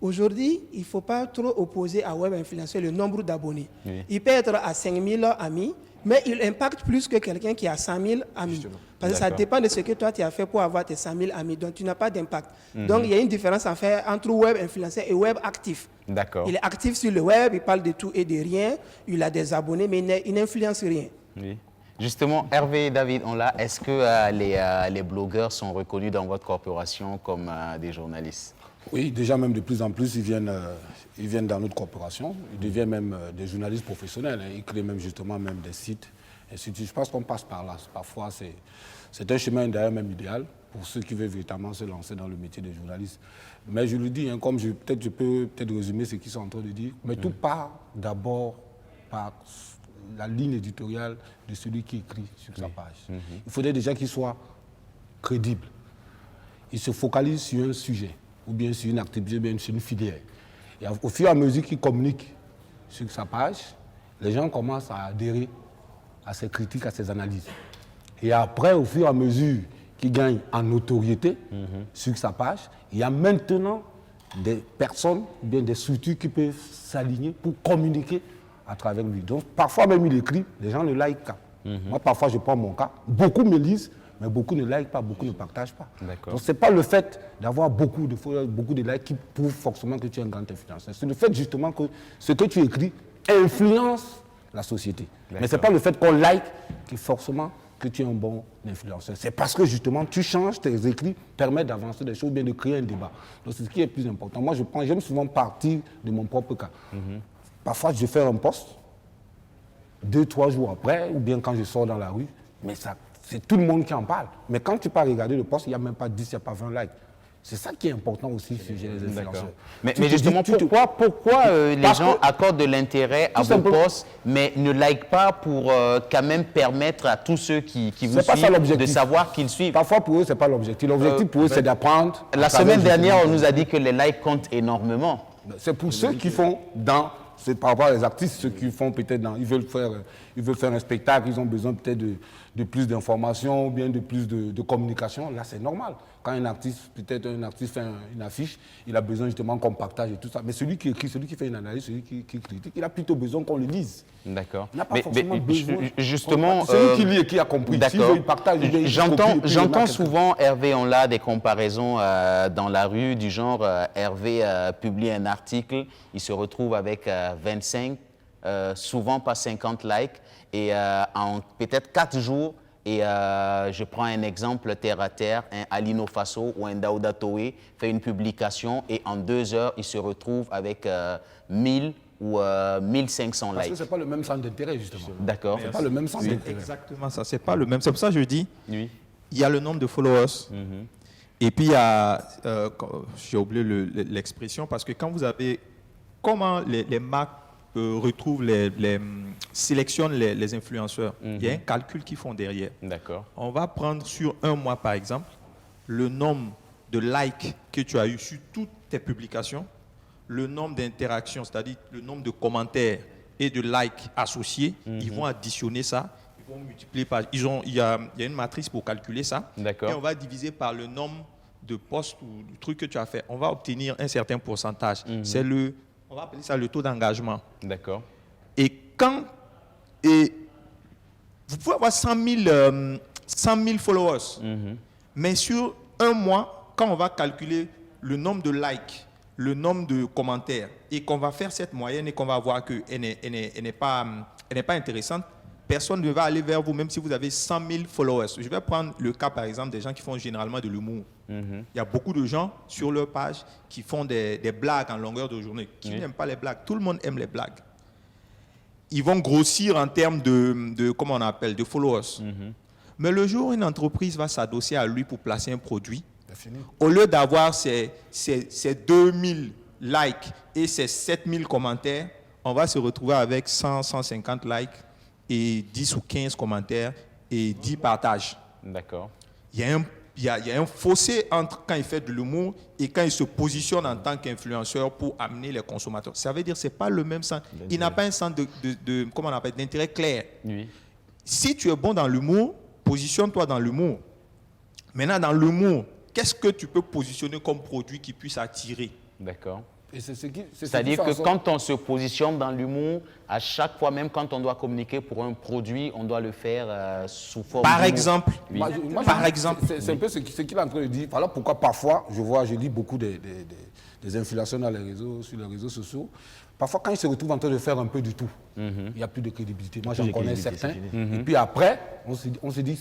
aujourd'hui, il ne faut pas trop opposer à web influenceur le nombre d'abonnés. Il peut être à 5000 amis, mais il impacte plus que quelqu'un qui a 100 000 amis. Parce que ça dépend de ce que toi, tu as fait pour avoir tes 100 000 amis. Donc, tu n'as pas d'impact. Donc, il y a une différence à faire entre web influenceur et web actif. D'accord. Il est actif sur le web, il parle de tout et de rien. Il a des abonnés, mais il n'influence rien. Oui. Justement, Hervé et David, est-ce que les blogueurs sont reconnus dans votre corporation comme des journalistes? Oui, déjà même de plus en plus, ils viennent dans notre corporation. Ils deviennent même des journalistes professionnels. Ils créent même justement même des sites. Et je pense qu'on passe par là. Parfois, c'est un chemin d'ailleurs même idéal pour ceux qui veulent véritablement se lancer dans le métier de journaliste. Mais je le dis, comme je peux peut-être résumer ce qu'ils sont en train de dire, mais tout part d'abord par la ligne éditoriale de celui qui écrit sur sa page. Il faudrait déjà qu'il soit crédible. Il se focalise sur un sujet, ou bien sur une activité, ou bien sur une filière. Et au fur et à mesure qu'il communique sur sa page, les gens commencent à adhérer à ses critiques, à ses analyses. Et après, au fur et à mesure qu'il gagne en notoriété sur sa page, il y a maintenant des personnes, ou bien des structures qui peuvent s'aligner pour communiquer à travers lui. Donc, parfois même, il écrit, les gens ne likent pas. Moi, parfois, je prends mon cas. Beaucoup me lisent, mais beaucoup ne likent pas, beaucoup ne partagent pas. Donc, ce n'est pas le fait d'avoir beaucoup de likes qui prouve forcément que tu es un grand influenceur. C'est le fait justement que ce que tu écris influence la société. Mais ce n'est pas le fait qu'on like qui forcément que tu es un bon influenceur. C'est parce que justement, tu changes, tes écrits permettent d'avancer des choses, bien de créer un débat. Donc, c'est ce qui est plus important. Moi, j'aime souvent partir de mon propre cas. Parfois, je fais un post, 2-3 jours après, ou bien quand je sors dans la rue, mais c'est tout le monde qui en parle. Mais quand tu pars regarder le post, il n'y a même pas 10, il n'y a pas 20 likes. C'est ça qui est important aussi chez les influenceurs. Mais justement, pourquoi les gens accordent de l'intérêt à vos posts, mais ne likent pas pour quand même permettre à tous ceux qui vous suivent de savoir qu'ils suivent? Parfois, pour eux, ce n'est pas l'objectif. L'objectif pour eux, c'est d'apprendre. La semaine dernière, on nous a dit que les likes comptent énormément. C'est pour ceux qui font c'est par rapport aux artistes, ceux qui font peut-être ils veulent faire un spectacle, ils ont besoin peut-être de plus d'informations, ou bien de plus de communication. Là, c'est normal. Quand un artiste fait une affiche, il a besoin justement qu'on partage et tout ça. Mais celui qui écrit, celui qui fait une analyse, celui qui critique, il a plutôt besoin qu'on le lise. D'accord. Il n'a pas forcément besoin. Justement, celui qui lit et qui a compris, s'il veut, il partage. J'entends souvent, Hervé, on a des comparaisons dans la rue du genre, Hervé publie un article, il se retrouve avec 25, souvent pas 50 likes, et en peut-être 4 jours, Et je prends un exemple terre à terre, un Alino Faso ou un Daouda Toé fait une publication et en 2 heures, il se retrouve avec 1000 ou 1500 likes. Parce que ce n'est pas le même centre d'intérêt, justement. D'accord. C'est pas le même centre d'intérêt. Exactement ça, c'est pas le même. C'est pour ça que je dis, il y a le nombre de followers. Et puis il y a, j'ai oublié l'expression, parce que quand vous avez, comment les marques retrouvent, sélectionnent les influenceurs, il y a un calcul qu'ils font derrière. D'accord. On va prendre sur un mois, par exemple, le nombre de likes que tu as eu sur toutes tes publications, le nombre d'interactions, c'est-à-dire le nombre de commentaires et de likes associés. Ils vont additionner ça, ils vont multiplier par... Il y a une matrice pour calculer ça. D'accord. Et on va diviser par le nombre de posts ou de trucs que tu as fait. On va obtenir un certain pourcentage. C'est on va appeler ça le taux d'engagement. D'accord. Et vous pouvez avoir 100 000 followers, mais sur un mois, quand on va calculer le nombre de likes, le nombre de commentaires, et qu'on va faire cette moyenne et qu'on va voir qu'elle n'est pas intéressante, personne ne va aller vers vous, même si vous avez 100 000 followers. Je vais prendre le cas, par exemple, des gens qui font généralement de l'humour. Il y a beaucoup de gens sur leur page qui font des blagues en longueur de journée. Qui n'aiment pas les blagues? Tout le monde aime les blagues. Ils vont grossir en termes de comment on appelle, de followers. Mais le jour où une entreprise va s'adosser à lui pour placer un produit, au lieu d'avoir ces 2000 likes et ces 7000 commentaires, on va se retrouver avec 100, 150 likes et 10 ou 15 commentaires et 10 partages. D'accord. Il y a un fossé entre quand il fait de l'humour et quand il se positionne en tant qu'influenceur pour amener les consommateurs. Ça veut dire que ce n'est pas le même sens. Il n'a pas un sens comment on appelle, d'intérêt clair. Oui. Si tu es bon dans l'humour, positionne-toi dans l'humour. Maintenant, dans l'humour, qu'est-ce que tu peux positionner comme produit qui puisse attirer? D'accord. C'est-à-dire que quand on se positionne dans l'humour, à chaque fois, même quand on doit communiquer pour un produit, on doit le faire sous forme Par exemple. Oui. Par exemple. C'est un peu ce qu'il est en train de dire. Voilà pourquoi parfois, je lis beaucoup des influenceurs sur les réseaux sociaux. Parfois, quand ils se retrouvent en train de faire un peu du tout, il n'y a plus de crédibilité. Moi, j'en connais certains. Et puis après, on se dit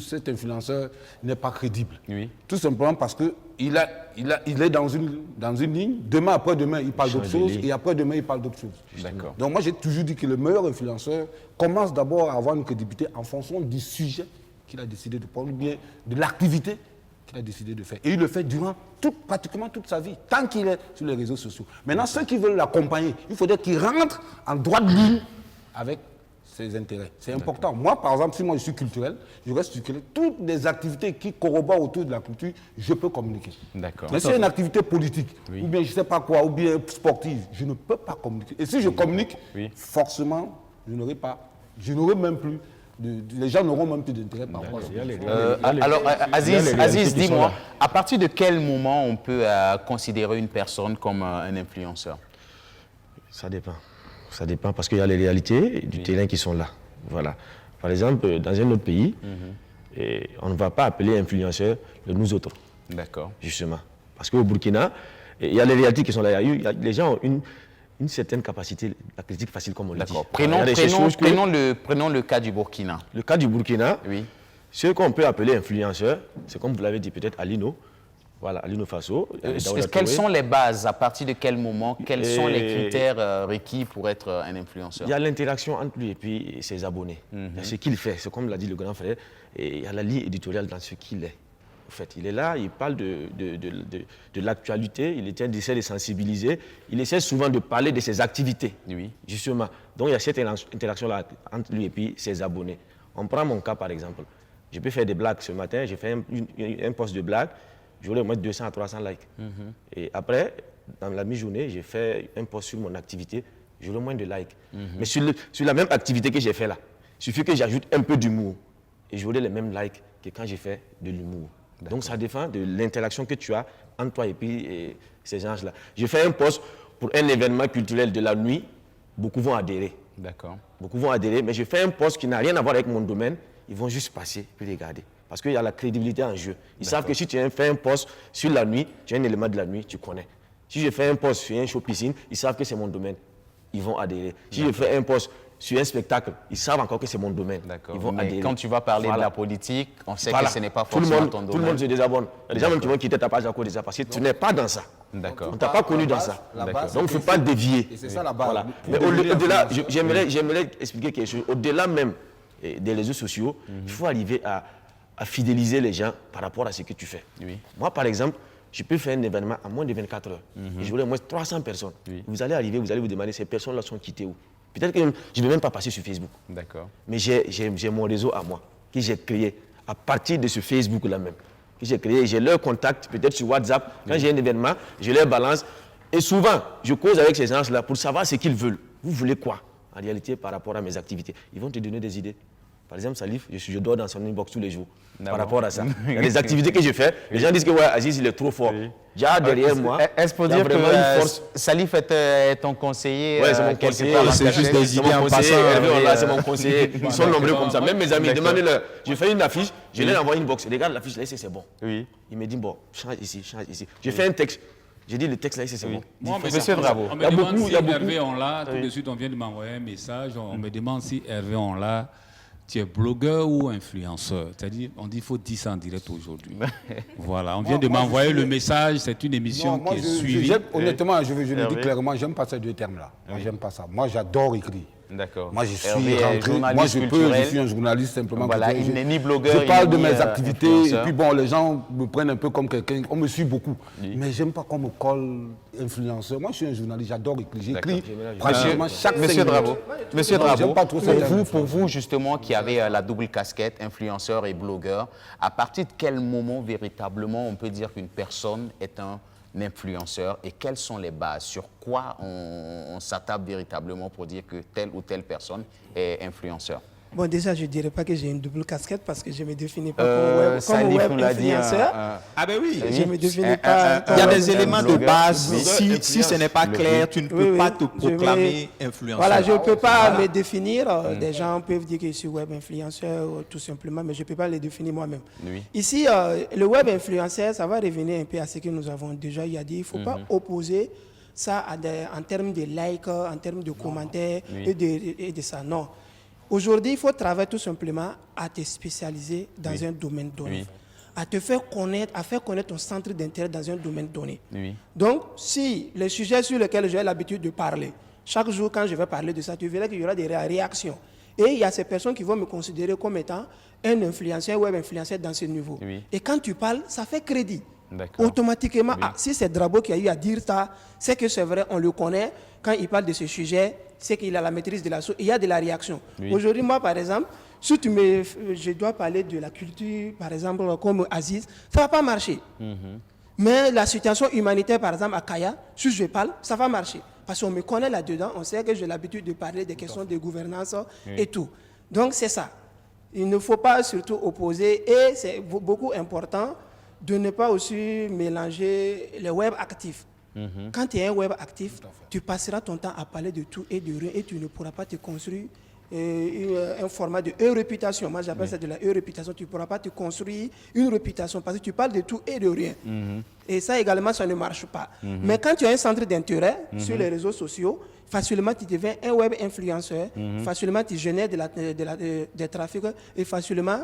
cet influenceur n'est pas crédible. Oui. Tout simplement parce qu'il est dans une ligne. Demain, après-demain, il parle d'autre chose. Et après-demain, il parle d'autre chose. D'accord. Donc moi, j'ai toujours dit que le meilleur influenceur commence d'abord à avoir une crédibilité en fonction du sujet qu'il a décidé de prendre, ou bien de l'activité qu'il a décidé de faire. Et il le fait durant pratiquement toute sa vie, tant qu'il est sur les réseaux sociaux. Maintenant, ceux qui veulent l'accompagner, il faudrait qu'ils rentrent en droite ligne avec ses intérêts. C'est important. Moi, par exemple, si moi je suis culturel, je reste culturel. Toutes les activités qui corroborent autour de la culture, je peux communiquer. D'accord. Mais si c'est une activité politique, ou bien je ne sais pas quoi, ou bien sportive, je ne peux pas communiquer. Et si je communique, forcément, je n'aurai même plus. Les gens n'auront même plus d'intérêt par rapport à ça. Alors, Aziz, dis-moi, à partir de quel moment on peut considérer une personne comme un influenceur? Ça dépend. Ça dépend parce qu'il y a les réalités du terrain qui sont là. Voilà. Par exemple, dans un autre pays, on ne va pas appeler influenceur le nous autres. D'accord. Justement. Parce qu'au Burkina, il y a les réalités qui sont là. Les gens ont une certaine capacité, la critique facile comme on le dit. Prenons le cas du Burkina. Le cas du Burkina, oui. Ce qu'on peut appeler influenceur, c'est comme vous l'avez dit peut-être Alino. Voilà, Alino Faso. Quelles sont les bases? À partir de quel moment? Quels sont les critères requis pour être un influenceur? Il y a l'interaction entre lui et puis ses abonnés. Il y a ce qu'il fait, c'est comme l'a dit le grand frère. Et il y a la ligne éditoriale dans ce qu'il est. En fait, il est là, il parle de l'actualité, il essaie de sensibiliser, il essaie souvent de parler de ses activités, oui. Justement. Donc il y a cette interaction-là entre lui et puis ses abonnés. On prend mon cas par exemple. Je peux faire des blagues ce matin, j'ai fait un post de blague, j'aurai au moins 200 à 300 likes. Et après, dans la mi-journée, j'ai fait un post sur mon activité, j'aurai moins de likes. Mais sur la même activité que j'ai fait là, il suffit que j'ajoute un peu d'humour et j'aurai les mêmes likes que quand j'ai fait de l'humour. Donc ça dépend de l'interaction que tu as entre toi et puis ces gens-là. Je fais un post pour un événement culturel de la nuit, beaucoup vont adhérer. D'accord. Beaucoup vont adhérer, mais je fais un post qui n'a rien à voir avec mon domaine, ils vont juste passer puis regarder. Parce qu'il y a la crédibilité en jeu. Ils savent que si tu fais un post sur la nuit, tu as un élément de la nuit, tu connais. Si je fais un post sur un show piscine, ils savent que c'est mon domaine, ils vont adhérer. Si je fais un post sur un spectacle, ils savent encore que c'est mon domaine. Ils vont Mais adhérer. quand tu vas parler de la politique, on sait que ce n'est pas forcément ton domaine. Tout le monde se désabonne. Il y a des gens même qui vont quitter ta page à cause de ça parce que tu n'es pas dans ça. D'accord. On ne t'a pas connu dans ça. La base, Donc il ne faut pas dévier. Et c'est ça la base. Voilà. Pour Mais devenir au-delà, influenceur. j'aimerais expliquer quelque chose. Au-delà même des réseaux sociaux, il faut arriver à fidéliser les gens par rapport à ce que tu fais. Moi, par exemple, je peux faire un événement à moins de 24 heures. Et je voulais au moins 300 personnes. Vous allez arriver, vous allez vous demander, ces personnes-là sont quittées où? Peut-être que je ne vais même pas passer sur Facebook. D'accord. Mais j'ai mon réseau à moi, que j'ai créé à partir de ce Facebook-là même. Que j'ai créé, j'ai leur contact, peut-être sur WhatsApp. Quand j'ai un événement, je leur balance. Et souvent, je cause avec ces gens-là pour savoir ce qu'ils veulent. Vous voulez quoi, en réalité, par rapport à mes activités? Ils vont te donner des idées. Par exemple, Salif, je dors dans son inbox tous les jours par rapport à ça. Il y a des activités que je fais. Les gens disent que ouais, Aziz, il est trop fort. J'ai derrière moi. Est-ce pour dire que Salif est ton conseiller? Oui, c'est mon conseiller. C'est juste des idées en passant. C'est mon conseiller. Ils sont nombreux comme ça. Même mes amis, demandez-leur. Je fais une affiche, je leur envoie une box. Regarde l'affiche là, c'est bon. Il me dit, bon, change ici, change ici. Je fais un texte. J'ai dit, le texte là, c'est bon. Monsieur Bravo. On me demande si Hervé on l'a. Tout de suite, on vient de m'envoyer un message. On me demande si Hervé on l'a. Tu es blogueur ou influenceur? C'est-à-dire, on dit qu'il faut 10 en direct aujourd'hui. Voilà, on vient de m'envoyer le message, c'est une émission qui est suivie. Honnêtement, je le dis clairement, j'aime pas ces deux termes-là. Moi, j'aime pas ça. Moi, j'adore écrire. D'accord. Moi, je suis rentré. Moi, je suis un journaliste simplement. Voilà, il n'est ni blogueur. Je parle de mes activités et puis bon, les gens me prennent un peu comme quelqu'un. On me suit beaucoup. Mais j'aime pas qu'on me colle influenceur. Moi, je suis un journaliste, j'adore écrire. J'écris pratiquement chaque Monsieur Drabo, Monsieur Drabo, pour vous justement qui avez la double casquette, influenceur et blogueur, à partir de quel moment véritablement on peut dire qu'une personne est un influenceur et quelles sont les bases? Sur quoi on s'attaque véritablement pour dire que telle ou telle personne est influenceur? Bon, déjà, je ne dirais pas que j'ai une double casquette parce que je ne me définis pas comme web influenceur. Ah ben oui. Je ne me définis pas il y a des éléments de base. Si ce n'est pas clair, tu ne peux pas te proclamer influenceur. Voilà, je ne peux pas me définir. Des gens peuvent dire que je suis web influenceur tout simplement, mais je ne peux pas les définir moi-même. Ici, le web influenceur, ça va revenir un peu à ce que nous avons déjà dit. Il ne faut pas opposer ça en termes de likes, en termes de commentaires et de ça. Non. Aujourd'hui, il faut travailler tout simplement à te spécialiser dans un domaine donné, à te faire connaître, à faire connaître ton centre d'intérêt dans un domaine donné. Donc, si les sujets sur lesquels j'ai l'habitude de parler, chaque jour quand je vais parler de ça, tu verras qu'il y aura des réactions. Et il y a ces personnes qui vont me considérer comme étant un influenceur, web influenceur dans ce niveau. Et quand tu parles, ça fait crédit. Automatiquement, si c'est Drabo qui a eu à dire ça, c'est que c'est vrai, on le connaît. Quand il parle de ce sujet, c'est qu'il a la maîtrise de la chose. Il y a de la réaction. Aujourd'hui, moi, par exemple, si je dois parler de la culture, par exemple, comme Aziz, ça ne va pas marcher. Mais la situation humanitaire, par exemple, à Kaya, si je parle, ça va marcher. Parce qu'on me connaît là-dedans, on sait que j'ai l'habitude de parler des questions de gouvernance et tout. Donc, c'est ça. Il ne faut pas surtout opposer. Et c'est beaucoup important de ne pas aussi mélanger les web actifs. Quand tu es un web actif, tu passeras ton temps à parler de tout et de rien et tu ne pourras pas te construire un format de réputation. Moi, j'appelle ça de la réputation. Tu ne pourras pas te construire une réputation parce que tu parles de tout et de rien. Et ça également, ça ne marche pas. Mais quand tu as un centre d'intérêt sur les réseaux sociaux, facilement tu deviens un web influenceur, facilement tu génères des trafics et facilement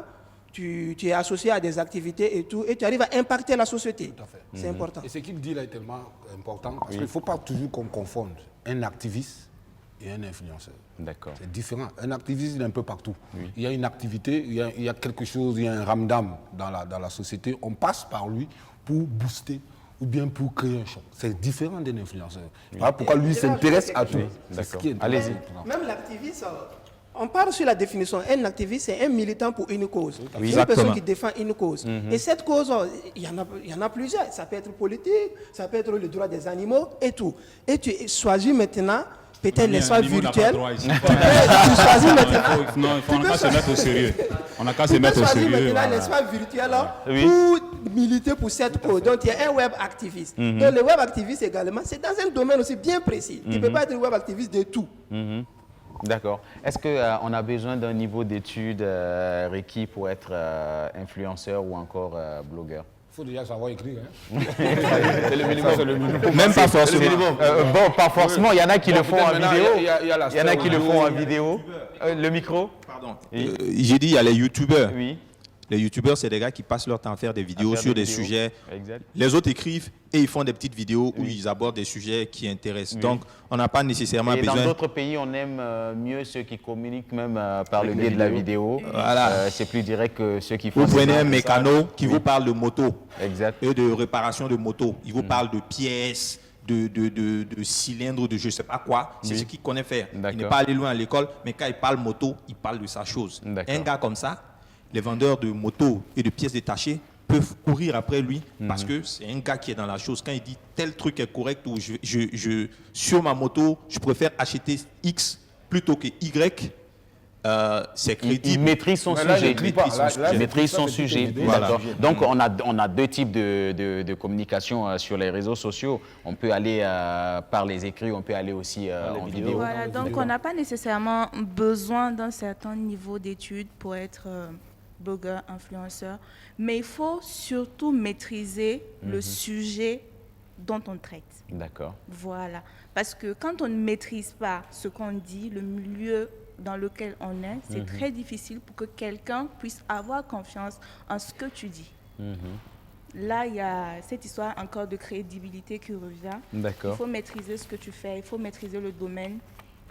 tu es associé à des activités et tout, et tu arrives à impacter la société. C'est important. Et ce qu'il dit là est tellement important, parce qu'il ne faut pas toujours qu'on confonde un activiste et un influenceur. D'accord. C'est différent. Un activiste, il est un peu partout. Il y a une activité, il y a quelque chose, il y a un ramdam dans la société, on passe par lui pour booster ou bien pour créer un choc. C'est différent d'un influenceur. Voilà pourquoi lui s'intéresse à tout. Allez-y. Même l'activiste... On parle sur la définition. Un activiste, c'est un militant pour une cause. Oui, c'est une personne qui défend une cause. Et cette cause, il y en a plusieurs. Ça peut être politique, ça peut être le droit des animaux et tout. Et tu choisis maintenant peut-être l'espace virtuel. Tu choisis maintenant... Non, on n'a qu'à se mettre au sérieux. On n'a qu'à se mettre au sérieux. Tu choisis maintenant l'espace virtuel pour militer pour cette cause. Donc, il y a un web activiste. Et le web activiste également, c'est dans un domaine aussi bien précis. Tu ne peux pas être web activiste de tout. D'accord. Est-ce qu'on a besoin d'un niveau d'études requis pour être influenceur ou encore blogueur? Il faut déjà savoir écrire. Hein. C'est le minimum. C'est le minimum. Même pas forcément. Bon, pas forcément. Il y en a qui le font en vidéo. Il y en a qui le font en vidéo. Le micro. Pardon. J'ai dit, il y a les youtubeurs. Oui. Les youtubeurs, c'est des gars qui passent leur temps à faire des vidéos sur des sujets. Exact. Les autres écrivent et ils font des petites vidéos où ils abordent des sujets qui intéressent. Oui. Donc, on n'a pas nécessairement besoin... Dans d'autres pays, on aime mieux ceux qui communiquent même par le biais de la vidéo. Voilà. C'est plus direct que ceux qui font... Vous prenez un mécano qui vous parle de moto. Exact. Et de réparation de moto. Il vous parle de pièces, de cylindres, de je ne sais pas quoi. C'est ce qu'il connaît faire. Il n'est pas allé loin à l'école, mais quand il parle moto, il parle de sa chose. Un gars comme ça, les vendeurs de motos et de pièces détachées peuvent courir après lui parce que c'est un gars qui est dans la chose. Quand il dit tel truc est correct ou sur ma moto, je préfère acheter X plutôt que Y, c'est crédible. Il maîtrise son sujet. Il maîtrise son sujet. D'accord. Donc, on a deux types de communication sur les réseaux sociaux. On peut aller par les écrits, on peut aller aussi en vidéo. Voilà, donc on n'a pas nécessairement besoin d'un certain niveau d'études pour être blogueur, influenceur, mais il faut surtout maîtriser le sujet dont on traite. D'accord. Voilà, parce que quand on ne maîtrise pas ce qu'on dit, le milieu dans lequel on est, c'est très difficile pour que quelqu'un puisse avoir confiance en ce que tu dis. Là, il y a cette histoire encore de crédibilité qui revient. D'accord. Il faut maîtriser ce que tu fais, il faut maîtriser le domaine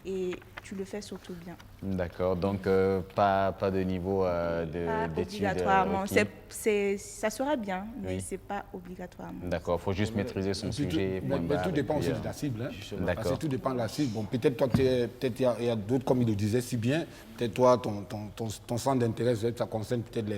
et tu le fais surtout bien. D'accord, donc pas de niveau d'études. Obligatoirement. Ça sera bien, mais ce n'est pas obligatoirement. D'accord, il faut juste maîtriser son sujet. Mais tout dépend aussi de la cible. Hein. D'accord. Parce que tout dépend de la cible. Bon, peut-être toi, il y a d'autres, comme il le disait si bien, peut-être toi, ton centre d'intérêt, ça concerne peut-être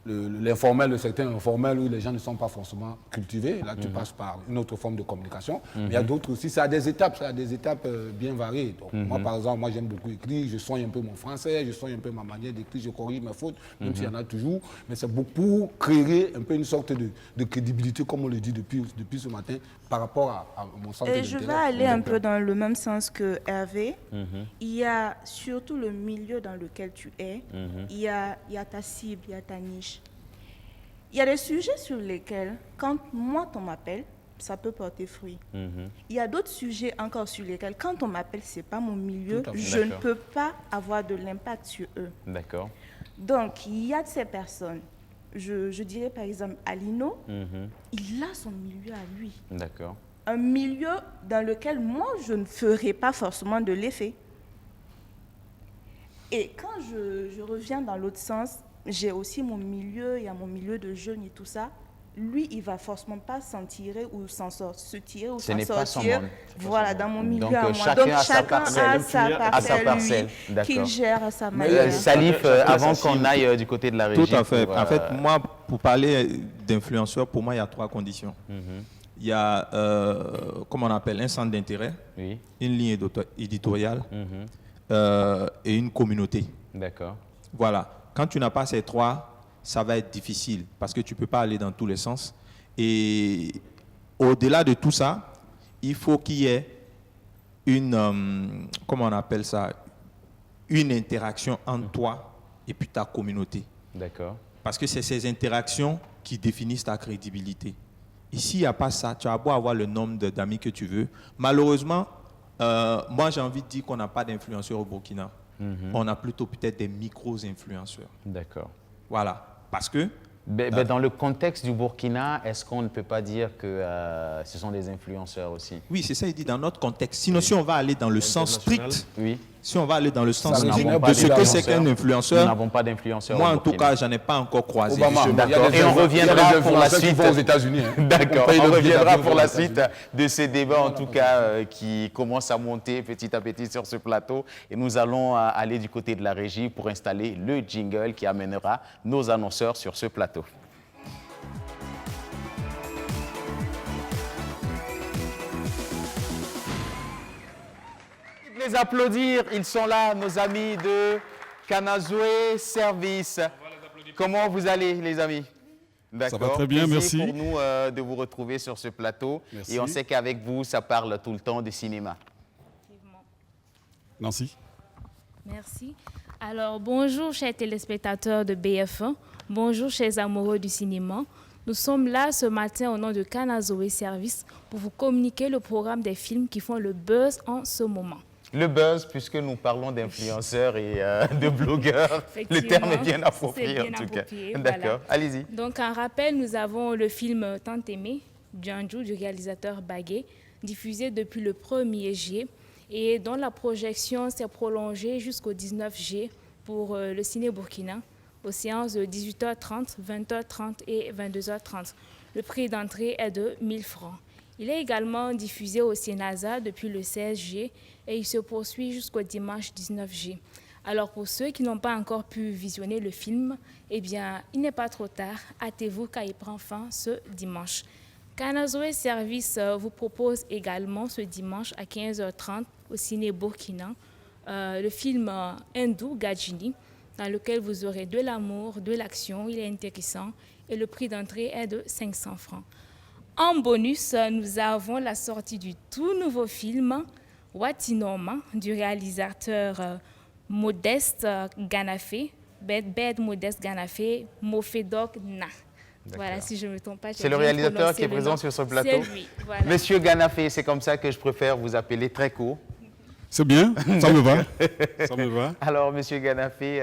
l'informel, le secteur informel où les gens ne sont pas forcément cultivés. Là, tu passes par une autre forme de communication. Mais il y a d'autres aussi, ça a des étapes bien variées. Donc, moi, par exemple, j'aime beaucoup écrire, je soigne un peu mon français, je soigne un peu ma manière d'écrire, je corrige mes fautes, même s'il y en a toujours. Mais c'est beaucoup créer un peu une sorte de crédibilité, comme on le dit depuis ce matin, par rapport à mon centre d'intérêt. Et je vais aller un peu dans le même sens que Hervé. Il y a surtout le milieu dans lequel tu es. Il y a ta cible, il y a ta niche. Il y a des sujets sur lesquels, quand moi, on m'appelle, ça peut porter fruit. Il y a d'autres sujets encore sur lesquels, quand on m'appelle, ce n'est pas mon milieu, je ne peux pas avoir de l'impact sur eux. D'accord. Donc, il y a de ces personnes. Je dirais par exemple Alino, il a son milieu à lui. D'accord. Un milieu dans lequel moi, je ne ferai pas forcément de l'effet. Et quand je reviens dans l'autre sens, j'ai aussi mon milieu, il y a mon milieu de jeunes et tout ça. Lui, il ne va forcément pas s'en tirer ou s'en sortir. Voilà, dans mon milieu à moi. Donc, chacun a sa parcelle, qu'il gère à sa manière. Salif, avant qu'on aille du côté de la régie. Tout à fait. En fait, moi, pour parler d'influenceur, pour moi, il y a 3 conditions. Il y a, comment on appelle, un centre d'intérêt, une ligne éditoriale et une communauté. D'accord. Voilà. Quand tu n'as pas ces 3, ça va être difficile parce que tu ne peux pas aller dans tous les sens. Et au-delà de tout ça, il faut qu'il y ait une, comment on appelle ça, une interaction entre toi et puis ta communauté. D'accord. Parce que c'est ces interactions qui définissent ta crédibilité. Et s'il n'y a pas ça, tu as beau avoir le nombre d'amis que tu veux. Malheureusement, moi j'ai envie de dire qu'on n'a pas d'influenceurs au Burkina. On a plutôt peut-être des micro-influenceurs. D'accord. Voilà. Parce que... dans le contexte du Burkina, est-ce qu'on ne peut pas dire que ce sont des influenceurs aussi? Oui, c'est ça, il dit dans notre contexte. Sinon, si on va aller dans le sens strict, si on va aller dans le sens strict de ce que c'est qu'un influenceur, nous n'avons pas d'influenceurs. Moi, en tout cas, je n'en ai pas encore croisé. D'accord. Et on reviendra pour la suite. Aux États-Unis. D'accord. On reviendra pour la suite de ces débats, en tout cas, qui commencent à monter petit à petit sur ce plateau. Et nous allons aller du côté de la régie pour installer le jingle qui amènera nos annonceurs sur ce plateau. Les applaudir, ils sont là, nos amis de Kanazoué Service. Comment vous allez, les amis? D'accord. Ça va très bien, merci. Pour nous de vous retrouver sur ce plateau. Merci. Et on sait qu'avec vous, ça parle tout le temps de cinéma. Nancy. Merci. Alors, bonjour chers téléspectateurs de BF1, bonjour chers amoureux du cinéma. Nous sommes là ce matin au nom de Kanazoé Service pour vous communiquer le programme des films qui font le buzz en ce moment. Le buzz, puisque nous parlons d'influenceurs et de blogueurs, le terme est bien approprié en tout cas. D'accord, voilà. Allez-y. Donc en rappel, nous avons le film Tant aimé, Djanju du réalisateur Bagué, diffusé depuis le 1er juillet et dont la projection s'est prolongée jusqu'au 19 juillet pour le Ciné Burkina, aux séances de 18h30, 20h30 et 22h30. Le prix d'entrée est de 1000 francs. Il est également diffusé au Sénasa depuis le 16 juillet et il se poursuit jusqu'au dimanche 19 juillet. Alors pour ceux qui n'ont pas encore pu visionner le film, eh bien, il n'est pas trop tard. Hâtez-vous car il prend fin ce dimanche. Kanazoé Service vous propose également ce dimanche à 15h30 au Ciné Burkina le film hindou Gajini, dans lequel vous aurez de l'amour, de l'action. Il est intéressant et le prix d'entrée est de 500 francs. En bonus, nous avons la sortie du tout nouveau film Watinoma du réalisateur Modeste Ganafé, Bed Modeste Ganafé, Mofedok Na. Voilà, si je ne me trompe pas. C'est le réalisateur qui est présent sur ce plateau. C'est lui, voilà. Monsieur Ganafé, c'est comme ça que je préfère vous appeler, très court. C'est bien, ça me va. Ça me va. Alors, Monsieur Ganafé,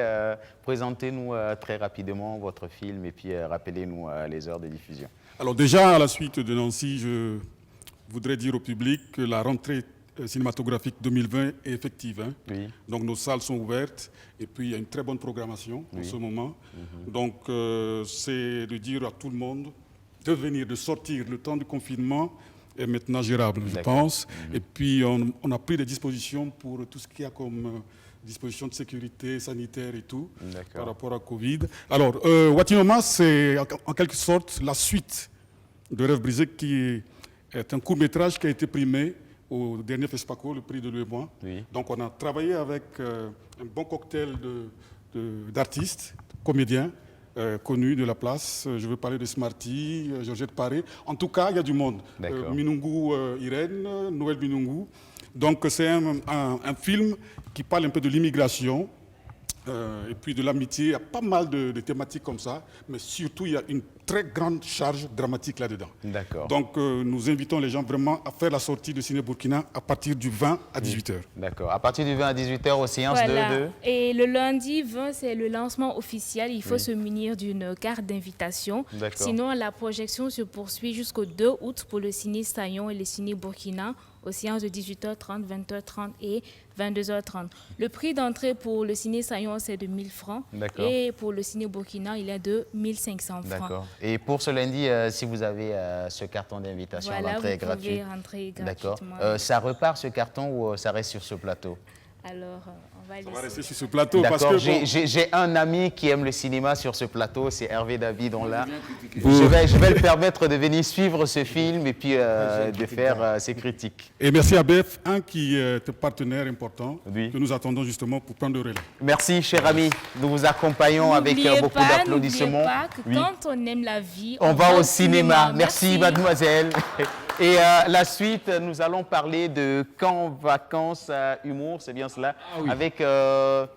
présentez-nous très rapidement votre film et puis rappelez-nous les heures de diffusion. Alors déjà, à la suite de Nancy, je voudrais dire au public que la rentrée cinématographique 2020 est effective. Hein. Oui. Donc nos salles sont ouvertes et puis il y a une très bonne programmation en ce moment. Donc c'est de dire à tout le monde de venir, de sortir. Le temps de confinement est maintenant gérable, je pense. Et puis on a pris des dispositions pour tout ce qu'il y a comme dispositions de sécurité sanitaire et tout par rapport à Covid. Alors Watinoma, c'est en quelque sorte la suite de Rêve brisé, qui est un court-métrage qui a été primé au dernier FESPACO, le prix de l'UEMOA. Donc on a travaillé avec un bon cocktail d'artistes, comédiens connus de la place. Je veux parler de Smarty, Georgette Paré. En tout cas, il y a du monde. Minungu Irène, Noël Minungu. Donc c'est un film qui parle un peu de l'immigration et puis de l'amitié. Il y a pas mal de thématiques comme ça, mais surtout il y a une très grande charge dramatique là-dedans. D'accord. Donc nous invitons les gens vraiment à faire la sortie de Ciné Burkina à partir du 20 à 18h. D'accord. À partir du 20 à 18h aux séances de... Et le lundi 20, c'est le lancement officiel. Il faut se munir d'une carte d'invitation. Sinon, la projection se poursuit jusqu'au 2 août pour le Ciné Saillon et le Ciné Burkina aux séances de 18h30, 20h30 et 22h30. Le prix d'entrée pour le Ciné Saillon, c'est de 1000 francs. Et pour le Ciné Burkina, il est de 1500 francs. D'accord. Et pour ce lundi, si vous avez ce carton d'invitation, l'entrée est gratuite. Vous pouvez rentrer gratuitement. D'accord. Ça repart ce carton ou ça reste sur ce plateau? Alors, on va laisser. Ça va rester sur ce plateau. D'accord. J'ai un ami qui aime le cinéma sur ce plateau, c'est Hervé David. Je vais le permettre de venir suivre ce film et puis de faire ses critiques. Et merci à BF1 qui est un partenaire important que nous attendons justement pour prendre le relais. Merci, cher ami. Nous vous accompagnons avec beaucoup d'applaudissements. N'oubliez pas que quand on aime la vie, on va au cinéma. Merci, mademoiselle. Et la suite, nous allons parler de Camp Vacances Humour, c'est bien cela, avec le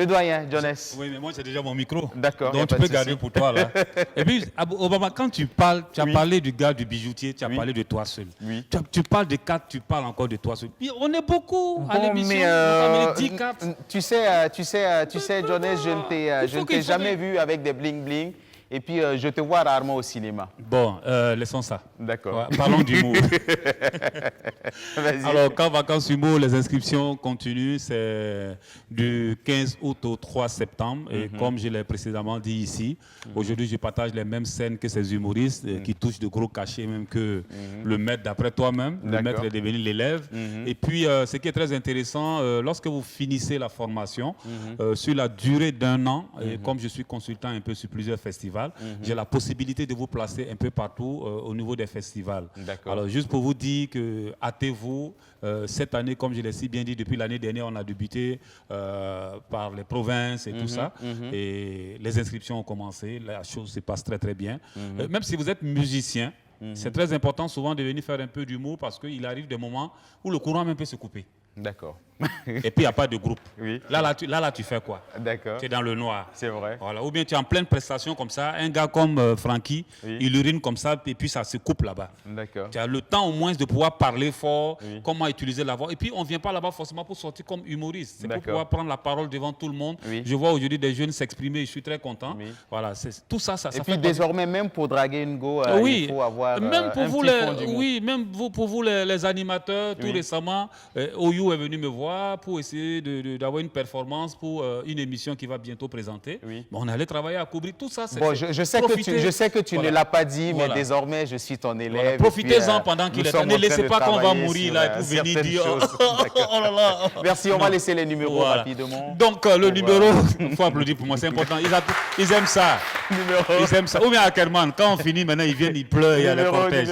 doyen, Jonas. Oui, mais moi j'ai déjà mon micro. D'accord. Donc tu peux garder pour toi là. Et puis, Obama, quand tu parles, tu as parlé du gars du bijoutier, tu as parlé de toi seul. Tu parles de 4, tu parles encore de toi seul. On est beaucoup à l'émission. Mais 10 4. Tu sais, Jonas, je ne t'ai jamais vu avec des bling-bling. Et puis, je te vois rarement au cinéma. Bon, laissons ça. D'accord. Ouais, parlons d'humour. Alors, Camp Vacances Humour, les inscriptions continuent. C'est du 15 août au 3 septembre. Et comme je l'ai précédemment dit ici, aujourd'hui, je partage les mêmes scènes que ces humoristes qui touchent de gros cachets, même que le maître d'après toi-même. Le maître est devenu l'élève. Et puis, ce qui est très intéressant, lorsque vous finissez la formation, sur la durée d'un an, et comme je suis consultant un peu sur plusieurs festivals, j'ai la possibilité de vous placer un peu partout au niveau des festivals. Alors, juste pour vous dire que hâtez-vous, cette année, comme je l'ai si bien dit, depuis l'année dernière, on a débuté par les provinces et tout ça. Et les inscriptions ont commencé, la chose se passe très très bien. Même si vous êtes musicien, c'est très important souvent de venir faire un peu d'humour parce qu'il arrive des moments où le courant même peut se couper. D'accord. et puis il n'y a pas de groupe. Oui. Là, tu fais quoi? D'accord. Tu es dans le noir. C'est vrai. Voilà. Ou bien tu es en pleine prestation comme ça, un gars comme Francky, il urine comme ça, et puis ça se coupe là-bas. D'accord. Tu as le temps au moins de pouvoir parler fort, comment utiliser la voix. Et puis on ne vient pas là-bas forcément pour sortir comme humoriste. C'est pour pouvoir prendre la parole devant tout le monde. Je vois aujourd'hui des jeunes s'exprimer, je suis très content. Voilà, tout ça, ça et puis fait désormais, même pour draguer une go, il faut avoir même pour un vous petit fond d'humour. oui, même pour vous les animateurs, tout récemment, Oyo est venu me voir pour essayer d'avoir une performance pour une émission qui va bientôt présenter. Bon, on allait travailler à couvrir tout ça. Bon, je sais que tu ne l'as pas dit, mais désormais, je suis ton élève. Voilà. Profitez-en pendant qu'il est temps. Ne laissez pas qu'on va mourir là et pour venir dire oh là là. Merci, on va laisser les numéros rapidement. Donc, le numéro, il faut applaudir pour moi, c'est important. Ils aiment ça. Ils aiment ça. Ou bien Ackerman, quand on finit, maintenant, ils viennent, ils pleurent, il y a le cortège.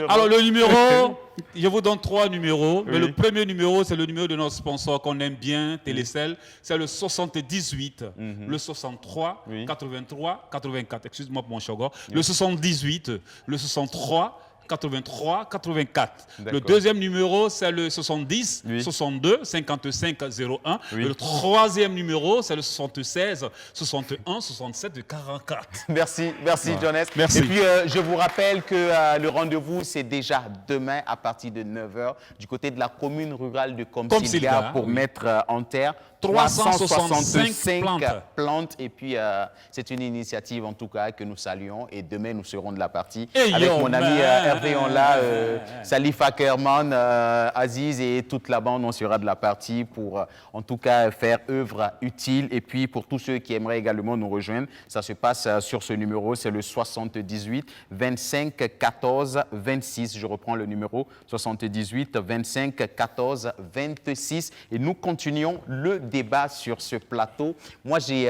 Alors, le numéro, je vous donne 3 numéros. Mais le premier numéro, c'est le numéro de notre sponsor qu'on aime bien, Télécel. C'est le 78, le 63, 83, 84. Excuse-moi pour mon chagrin. Le 78, le 63, 83, 84. Le deuxième numéro, c'est le 70, 62, 55, 01. Le troisième numéro, c'est le 76, 61, 67, 44. Merci Jonas. Merci. Et puis, je vous rappelle que le rendez-vous, c'est déjà demain à partir de 9h du côté de la commune rurale de Komsilga pour mettre en terre 365 plantes. Et puis, c'est une initiative, en tout cas, que nous saluons. Et demain, nous serons de la partie avec mon ami Hervé Onla, Salif Ackerman, Aziz et toute la bande. On sera de la partie pour, en tout cas, faire œuvre utile. Et puis, pour tous ceux qui aimeraient également nous rejoindre, ça se passe sur ce numéro. C'est le 78 25 14 26. Je reprends le numéro 78 25 14 26. Et nous continuons le débat sur ce plateau. Moi, j'ai...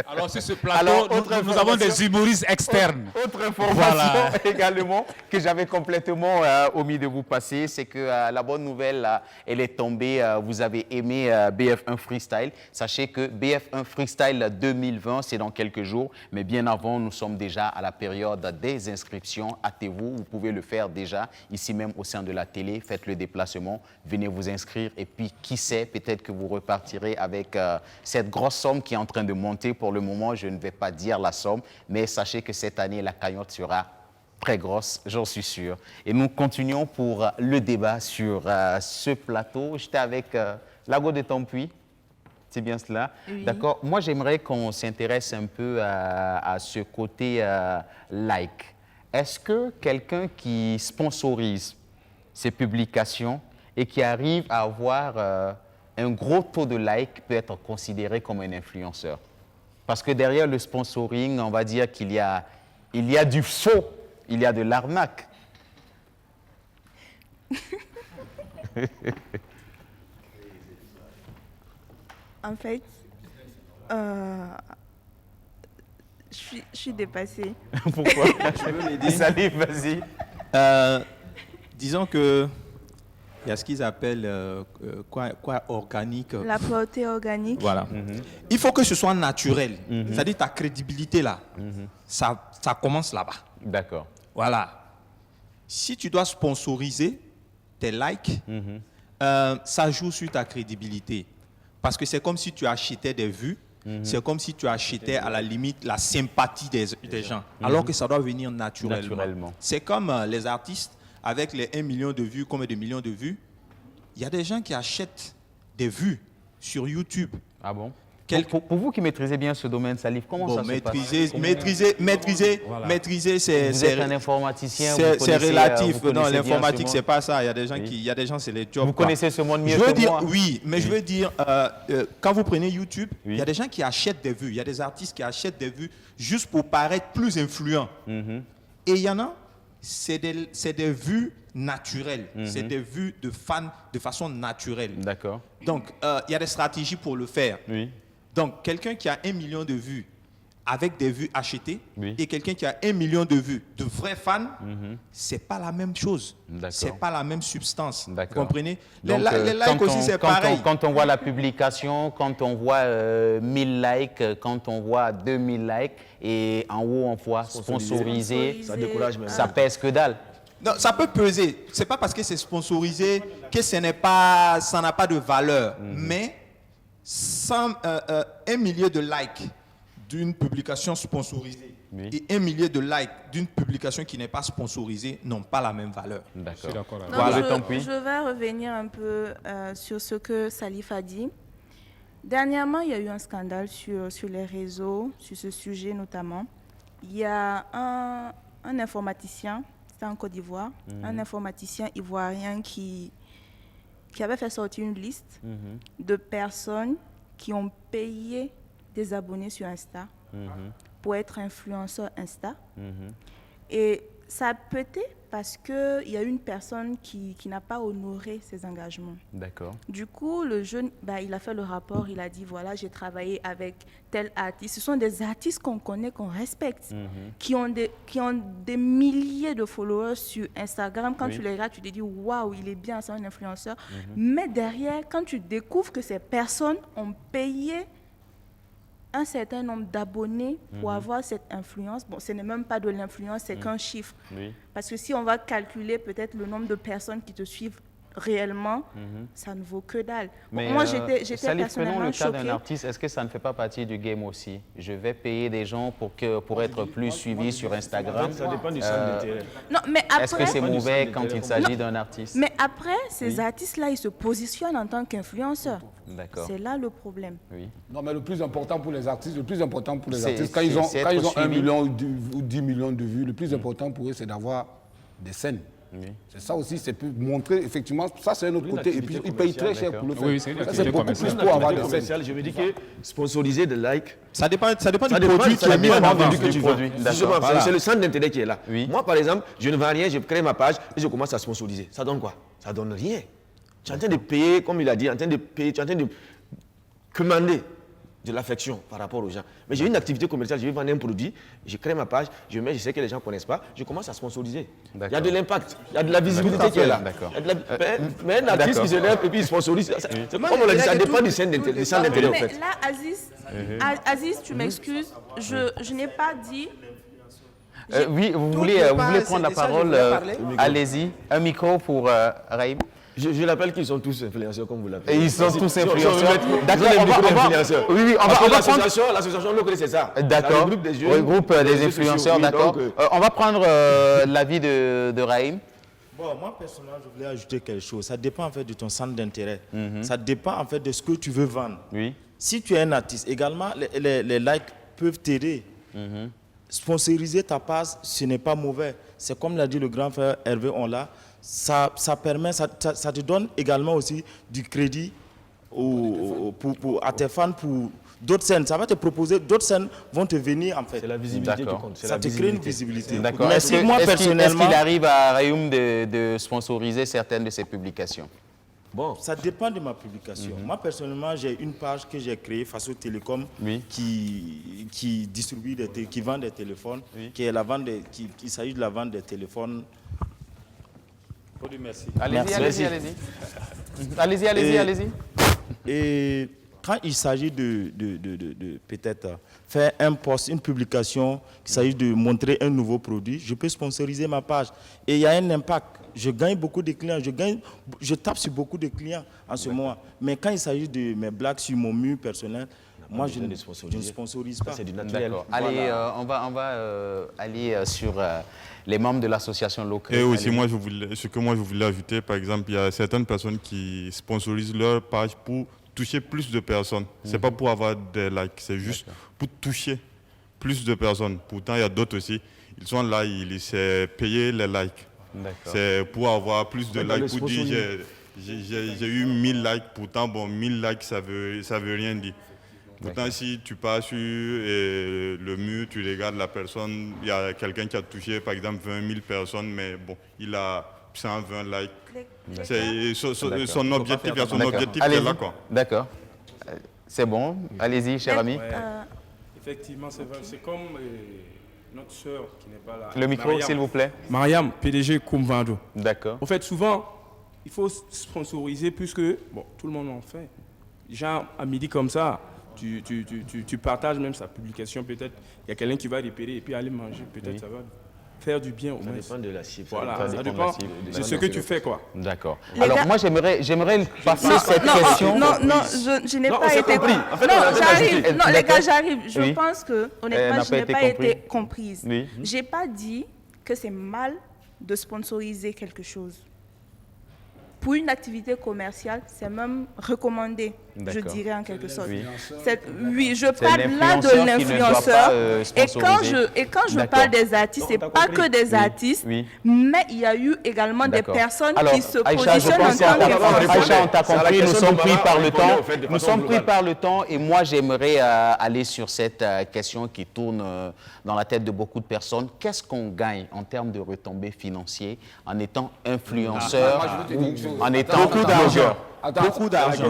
Alors, sur ce plateau, nous avons des humoristes externes. Autre information également que j'avais complètement omis de vous passer, c'est que la bonne nouvelle, elle est tombée. Vous avez aimé BF1 Freestyle. Sachez que BF1 Freestyle 2020, c'est dans quelques jours. Mais bien avant, nous sommes déjà à la période des inscriptions. Hâtez-vous, vous pouvez le faire déjà ici même au sein de la télé. Faites le déplacement, venez vous inscrire. Et puis, qui sait, peut-être que vous repartirez avec... cette grosse somme qui est en train de monter. Pour le moment, je ne vais pas dire la somme, mais sachez que cette année, la cagnotte sera très grosse, j'en suis sûr. Et nous continuons pour le débat sur ce plateau. J'étais avec Lago de Tampuy, c'est bien cela? Oui. D'accord. Moi, j'aimerais qu'on s'intéresse un peu à ce côté like. Est-ce que quelqu'un qui sponsorise ces publications et qui arrive à avoir... un gros taux de like peut être considéré comme un influenceur? Parce que derrière le sponsoring, on va dire qu'il y a du faux, il y a de l'arnaque. En fait, je suis dépassée. Pourquoi? Je veux m'aider. Salif, vas-y. Disons que il y a ce qu'ils appellent quoi organique. La portée organique. Voilà. Il faut que ce soit naturel. C'est-à-dire ta crédibilité là, ça commence là-bas. D'accord. Voilà. Si tu dois sponsoriser tes likes, ça joue sur ta crédibilité. Parce que c'est comme si tu achetais des vues, c'est comme si tu achetais à la limite la sympathie des gens. Alors que ça doit venir naturellement. C'est comme les artistes. Avec les 1 million de vues, combien de millions de vues, il y a des gens qui achètent des vues sur YouTube. Ah bon? Pour vous qui maîtrisez bien ce domaine, Salif, comment ça se passe? Maîtriser, c'est... Vous êtes un informaticien, c'est relatif. Non, l'informatique, c'est pas ça. Il y a des gens qui... Il y a des gens, c'est les jobs. Vous connaissez ce monde mieux que moi. Oui, mais je veux dire, quand vous prenez YouTube, il y a des gens qui achètent des vues. Il y a des artistes qui achètent des vues juste pour paraître plus influents. Et il y en a... C'est des vues naturelles. C'est des vues de fans de façon naturelle. D'accord. Donc, il y a des stratégies pour le faire. Donc, quelqu'un qui a 1 million de vues avec des vues achetées et quelqu'un qui a 1 million de vues de vrais fans, c'est pas la même chose. C'est pas la même substance. Vous comprenez? Donc, les likes aussi, c'est pareil. Quand on voit la publication, quand on voit 1000 likes, quand on voit 2000 likes, et en haut on voit sponsorisé, ça décourage même. Ça pèse que dalle. Non, ça peut peser. C'est pas parce que c'est sponsorisé que ça n'a pas de valeur. Mais un millier de likes d'une publication sponsorisée et 1 million de likes d'une publication qui n'est pas sponsorisée n'ont pas la même valeur. D'accord. Voilà. Je vais revenir un peu sur ce que Salif a dit. Dernièrement, il y a eu un scandale sur les réseaux, sur ce sujet notamment. Il y a un informaticien, c'était en Côte d'Ivoire, un informaticien ivoirien qui avait fait sortir une liste de personnes qui ont payé des abonnés sur Insta pour être influenceurs Insta. Et ça a pété parce qu'il y a une personne qui n'a pas honoré ses engagements. D'accord. Du coup, le jeune, il a fait le rapport, il a dit, voilà, j'ai travaillé avec tel artiste. Ce sont des artistes qu'on connaît, qu'on respecte, qui ont des milliers de followers sur Instagram. Quand tu les regardes, tu te dis, waouh, il est bien, c'est un influenceur. Mais derrière, quand tu découvres que ces personnes ont payé un certain nombre d'abonnés pour avoir cette influence. Bon, ce n'est même pas de l'influence, c'est qu'un chiffre. Parce que si on va calculer peut-être le nombre de personnes qui te suivent réellement, ça ne vaut que dalle. Mais moi, j'étais Salif, prenons le personnellement cas d'un choquée. artiste. Est-ce que ça ne fait pas partie du game aussi? Je vais payer des gens pour être plus suivis sur Instagram. Ça dépend du centre d'intérêt. Non, mais après, est-ce que c'est mauvais quand il s'agit d'un artiste? Mais après, ces artistes-là, ils se positionnent en tant qu'influenceurs. D'accord. C'est là le problème. Non, mais le plus important pour les artistes, quand c'est ils ont être 1 suivi. million ou 10 millions de vues, le plus important pour eux, c'est d'avoir des scènes. C'est ça aussi, c'est pour montrer, effectivement, ça c'est un autre côté. Et puis ils payent très cher pour le faire. Oui, c'est beaucoup plus pour avoir des scènes. Je me dis que sponsoriser des likes, ça dépend du produit qui est mis en avant. C'est le centre d'intérêt qui est là. Moi, par exemple, je ne vends rien, je crée ma page et je commence à sponsoriser. Ça donne quoi? Ça donne rien. Tu es en train de payer, comme il a dit, tu es en train de commander de l'affection par rapport aux gens. Mais j'ai une activité commerciale, je vais vendre un produit, je crée ma page, je sais que les gens ne connaissent pas, je commence à sponsoriser. Il y a de l'impact, il y a de la visibilité qui est là. Mais un artiste qui se lève et puis il sponsorise, comme on l'a dit, ça dépend du centre d'intérêt en fait. Mais là, Aziz, tu m'excuses, je n'ai pas dit... Oui, vous voulez prendre la parole? Allez-y, un micro pour Raïm. Je l'appelle qu'ils sont tous influenceurs, comme vous l'appelez. Et ils sont tous influenceurs. D'accord, on va prendre... L'association locale, c'est ça. D'accord, regroupe des influenceurs, d'accord. On va prendre l'avis de Raïm. Bon, moi, personnellement, je voulais ajouter quelque chose. Ça dépend en fait de ton centre d'intérêt. Ça dépend en fait de ce que tu veux vendre. Si tu es un artiste, également, les likes peuvent t'aider. Sponsoriser ta page, ce n'est pas mauvais. C'est comme l'a dit le grand frère Hervé Onla. Ça permet, ça te donne également aussi du crédit à tes fans pour d'autres scènes. Ça va te proposer, d'autres scènes vont te venir en fait. C'est la visibilité qui compte. Ça te crée une visibilité. D'accord. Mais Est-ce qu'il arrive à Rayoum de sponsoriser certaines de ses publications? Bon, ça dépend de ma publication. Moi, personnellement, j'ai une page que j'ai créée, Faso Télécom, qui distribue, qui vend des téléphones, qui est la vente il s'agit de la vente des téléphones. Merci. Allez-y. Et quand il s'agit de peut-être faire un post, une publication, il s'agit de montrer un nouveau produit, je peux sponsoriser ma page. Et il y a un impact. Je gagne beaucoup de clients, je tape sur beaucoup de clients en ce moment. Mais quand il s'agit de mes blagues sur mon mur personnel, moi, je ne sponsorise pas. C'est du naturel. D'accord. Allez, on va aller sur les membres de l'association locale. Et aussi, ce que moi je voulais ajouter, par exemple, il y a certaines personnes qui sponsorisent leur page pour toucher plus de personnes. C'est pas pour avoir des likes, c'est juste pour toucher plus de personnes. Pourtant, il y a d'autres aussi. Ils sont là, ils essaient de payer les likes. C'est pour avoir plus de likes, pour dire j'ai eu 1000 likes, pourtant, bon, 1000 likes, ça veut rien dire. Pourtant, si tu passes sur le mur, tu regardes la personne, il y a quelqu'un qui a touché, par exemple, 20 000 personnes, mais bon, il a 120 likes. C'est son objectif, il y a son objectif qui est là, quoi. D'accord. C'est bon. Allez-y, cher ami. Effectivement, c'est comme notre sœur qui n'est pas là. Le micro, s'il vous plaît. Mariam, PDG Kumvando. D'accord. En fait, souvent, il faut sponsoriser puisque, bon, tout le monde en fait. Genre, à midi comme ça, tu partages même sa publication, peut-être. Il y a quelqu'un qui va repérer et puis aller manger, peut-être ça va faire du bien au Ça moins. dépend de la cible. Voilà, Ça ça dépend de dépend la cible. de ce que tu fais, quoi. D'accord. Les Alors gars- moi, j'aimerais passer cette non, question. Non, je n'ai Non, pas on s'est été compris. En fait, on a non, bien j'arrive. ajouté. Non, les gars, D'accord. j'arrive. Je Oui. pense que, Elle honnêtement, n'a je pas n'ai été pas compris. été comprise. Oui. J'ai pas dit que c'est mal de sponsoriser quelque chose. Pour une activité commerciale, c'est même recommandé, je D'accord. dirais en quelque sorte. Oui. Oui, je parle là de l'influenceur qui ne doit l'influenceur. pas, Et quand je D'accord. parle des artistes, c'est pas que des Oui, artistes, oui. mais il y a eu également des D'accord. personnes Alors, qui se Aïcha, je positionnent en pense tant Aïcha, on t'a C'est à la compris, nous question sommes de pris Baba, par on le répondait temps. en fait de Nous façon sommes pris globale. par le temps et moi, j'aimerais aller sur cette question qui tourne dans la tête de beaucoup de personnes. Qu'est-ce qu'on gagne en termes de retombées financières en étant influenceur, moi, je veux te dire une chose. en étant Beaucoup d'argent. blogueur? Beaucoup d'argent.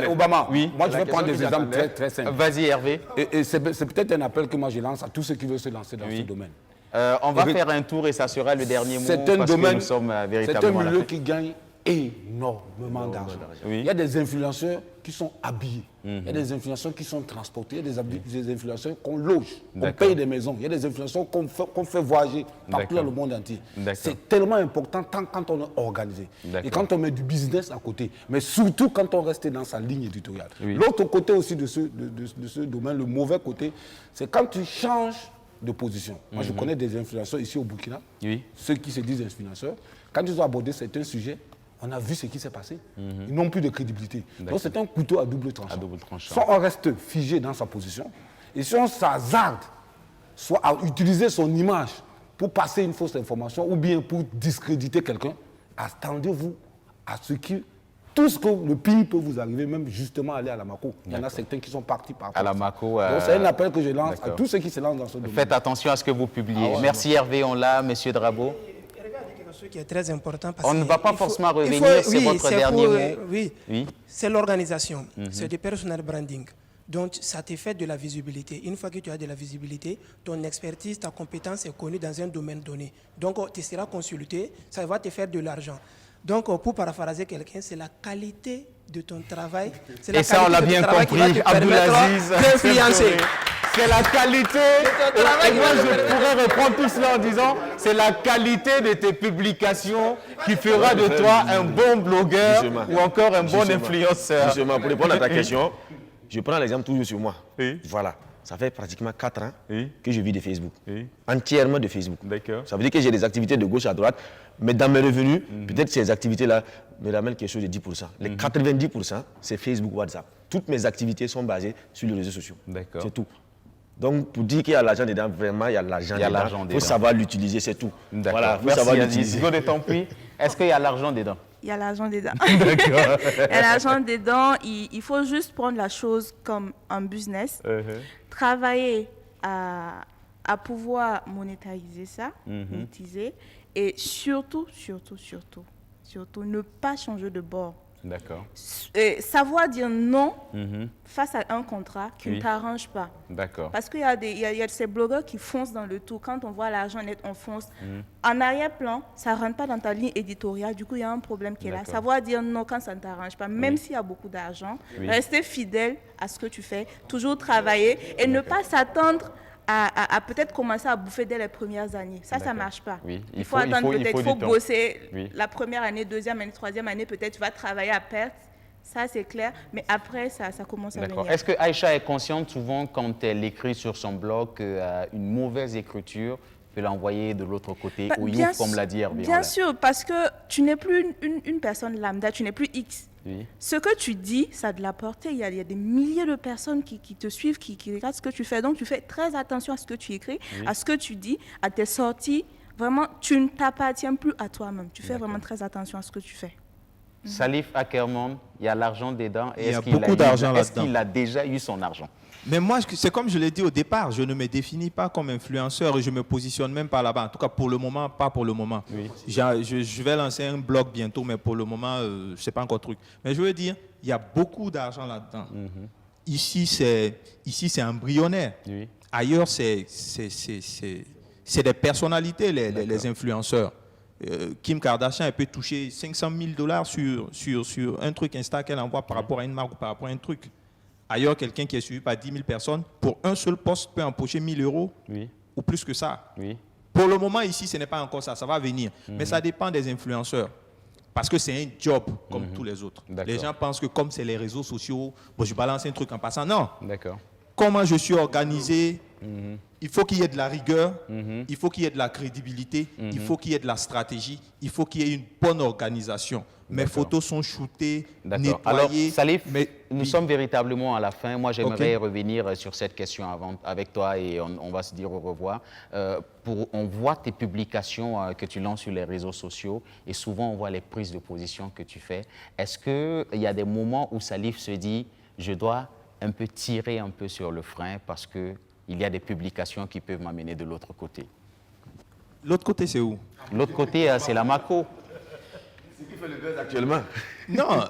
Obama, moi je vais prendre des exemples très, très simples. Vas-y, Hervé. Et c'est peut-être un appel que moi je lance à tous ceux qui veulent se lancer dans ce domaine. On va faire un tour et ça sera le dernier mot C'est un parce domaine, que nous sommes c'est un véritablement à la milieu fin. qui gagne énormément d'argent. Oui. Il y a des influenceurs qui sont habillés, il y a des influenceurs qui sont transportés, il y a des influenceurs qu'on loge, qu'on D'accord. paye des maisons, il y a des influenceurs qu'on fait voyager partout dans D'accord. le monde entier. D'accord. C'est tellement important tant quand on est organisé D'accord. et quand on met du business à côté, mais surtout quand on reste dans sa ligne éditoriale. Oui. L'autre côté aussi de ce domaine, le mauvais côté, c'est quand tu changes de position. Moi, je connais des influenceurs ici au Burkina, ceux qui se disent influenceurs. Quand ils ont abordé certains sujets, on a vu ce qui s'est passé. Ils n'ont plus de crédibilité. Donc, c'est un couteau à double tranchant. Soit on reste figé dans sa position, et si on s'hazarde, soit à utiliser son image pour passer une fausse information ou bien pour discréditer quelqu'un, attendez-vous à ce que tout ce que le pire peut vous arriver, même justement aller à la Mako. Il y en a certains qui sont partis par À la Mako. Donc c'est un appel que je lance à d'accord. tous ceux qui se lancent dans ce domaine. Faites attention à ce que vous publiez. Ah ouais, Merci Hervé, on l'a, Monsieur Drabo. Ce qui est très important parce On ne que va pas il faut- forcément il revenir, faut- c'est oui, votre c'est dernier pour, mot. Oui, c'est l'organisation, Mhm. c'est du personal branding. Donc, ça te fait de la visibilité. Une fois que tu as de la visibilité, ton expertise, ta compétence est connue dans un domaine donné. Donc, tu seras consulté, ça va te faire de l'argent. Donc, pour paraphraser quelqu'un, c'est la qualité de ton travail. C'est la Et ça, on l'a qualité de bien ton travail qui va compris, te permettre Abdoulaziz. d'influencer. C'est la qualité. Et moi, je pourrais reprendre tout cela en disant, c'est la qualité de tes publications qui fera de toi un bon blogueur Justement. ou encore un bon Justement. influenceur. Justement, pour répondre à ta question, je prends l'exemple toujours sur moi. Voilà. Ça fait pratiquement 4 ans que je vis de Facebook. Entièrement de Facebook. Ça veut dire que j'ai des activités de gauche à droite, mais dans mes revenus, peut-être ces activités-là me ramènent quelque chose de 10%. Les 90%, c'est Facebook, WhatsApp. Toutes mes activités sont basées sur les réseaux sociaux. C'est tout. Donc, pour dire qu'il y a l'argent dedans, vraiment, il y a l'argent Il y a dedans. l'argent Il dedans. faut savoir l'utiliser, c'est tout. D'accord. Voilà, faut Merci savoir Aziz. l'utiliser. Go de ton prix. Est-ce qu'il y a l'argent dedans? Il y a l'argent dedans. D'accord. Il y a l'argent dedans. Il faut juste prendre la chose comme un business, travailler à pouvoir monétariser ça, monétiser, et surtout, ne pas changer de bord. D'accord. Et savoir dire non face à un contrat qui Oui. ne t'arrange pas. D'accord. Parce qu'il y a ces blogueurs qui foncent dans le tout. Quand on voit l'argent net, on fonce. En arrière-plan, ça ne rentre pas dans ta ligne éditoriale. Du coup, il y a un problème qui est là. D'accord. Savoir dire non quand ça ne t'arrange pas, même s'il y a beaucoup d'argent. Oui. Rester fidèle à ce que tu fais. Toujours travailler et ne pas s'attendre à peut-être commencer à bouffer dès les premières années. Ça ne marche pas. Oui. Il faut attendre peut-être, il faut du temps. bosser Oui. la la première année, deuxième année, troisième année, peut-être tu vas travailler à perte. Ça, c'est clair. Mais après, ça commence à D'accord. venir. Est-ce que Aïcha est consciente souvent quand elle écrit sur son blog qu'une mauvaise écriture peut l'envoyer de l'autre côté au Bien youf, comme l'a dit Hervé? Bien sûr, parce que tu n'es plus une personne lambda, tu n'es plus X. Oui. Ce que tu dis, ça a de la portée. Il y a des milliers de personnes qui te suivent, qui regardent ce que tu fais. Donc, tu fais très attention à ce que tu écris, à ce que tu dis, à tes sorties. Vraiment, tu ne t'appartiens plus à toi-même. Tu fais vraiment très attention à ce que tu fais. Salif Ackerman, il y a l'argent dedans. Il y a beaucoup d'argent Est-ce là-dedans. qu'il a déjà eu son argent? Mais moi, c'est comme je l'ai dit au départ, je ne me définis pas comme influenceur et je ne me positionne même pas là-bas. En tout cas, pour le moment, pas pour le moment. Je vais lancer un blog bientôt, mais pour le moment, je ne sais pas encore truc. Mais je veux dire, il y a beaucoup d'argent là-dedans. Ici, c'est embryonnaire. Ailleurs, c'est des personnalités, les influenceurs. Kim Kardashian, elle peut toucher 500 000 $ sur un truc Insta qu'elle envoie par rapport à une marque ou par rapport à un truc. Ailleurs, quelqu'un qui est suivi par 10 000 personnes, pour un seul poste, peut empocher 1 000 € ou plus que ça. Pour le moment, ici, ce n'est pas encore ça. Ça va venir. Mais ça dépend des influenceurs. Parce que c'est un job comme tous les autres. Les gens pensent que comme c'est les réseaux sociaux, bon, je balance un truc en passant. Non. D'accord. Comment je suis organisé, il faut qu'il y ait de la rigueur, il faut qu'il y ait de la crédibilité, il faut qu'il y ait de la stratégie, il faut qu'il y ait une bonne organisation. Mes photos sont shootées, nettoyées. Alors, Salif, mais nous sommes véritablement à la fin. Moi, j'aimerais revenir sur cette question avec toi et on va se dire au revoir. On voit tes publications que tu lances sur les réseaux sociaux et souvent on voit les prises de position que tu fais. Est-ce qu'il y a des moments où Salif se dit « je dois un peu tirer un peu sur le frein parce qu'il y a des publications qui peuvent m'amener de l'autre côté ». L'autre côté, c'est où? L'autre côté, c'est la Mako. C'est qui fait le buzz actuellement? Non,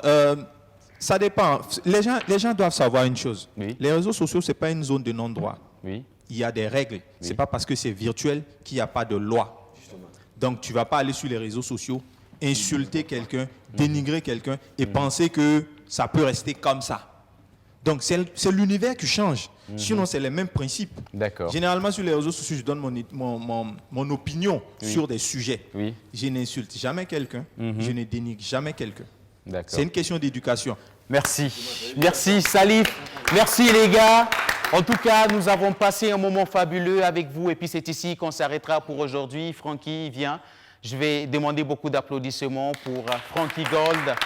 ça dépend. Les gens doivent savoir une chose. Les réseaux sociaux, ce n'est pas une zone de non-droit. Il y a des règles. Ce n'est pas parce que c'est virtuel qu'il n'y a pas de loi. Justement. Donc, tu ne vas pas aller sur les réseaux sociaux, insulter quelqu'un, dénigrer quelqu'un et penser que ça peut rester comme ça. Donc, c'est l'univers qui change. Sinon, c'est les mêmes principes. Généralement, sur les réseaux sociaux, je donne mon opinion sur des sujets. Je n'insulte jamais quelqu'un, je ne dénigre jamais quelqu'un. C'est une question d'éducation. Merci. Merci, Salif. Merci, les gars. En tout cas, nous avons passé un moment fabuleux avec vous. Et puis, c'est ici qu'on s'arrêtera pour aujourd'hui. Frankie, viens. Je vais demander beaucoup d'applaudissements pour Frankie Gold,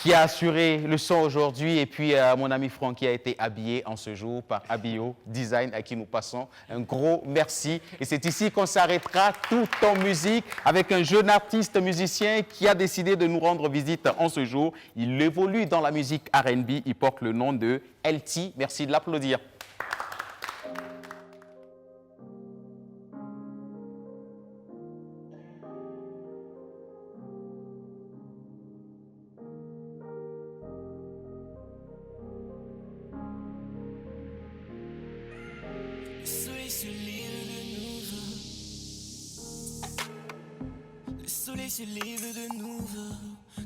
qui a assuré le son aujourd'hui. Et puis, mon ami Francky a été habillé en ce jour par Abio Design, à qui nous passons un gros merci. Et c'est ici qu'on s'arrêtera tout en musique avec un jeune artiste musicien qui a décidé de nous rendre visite en ce jour. Il évolue dans la musique R&B. Il porte le nom de LT. Merci de l'applaudir. Se lève de nouveau,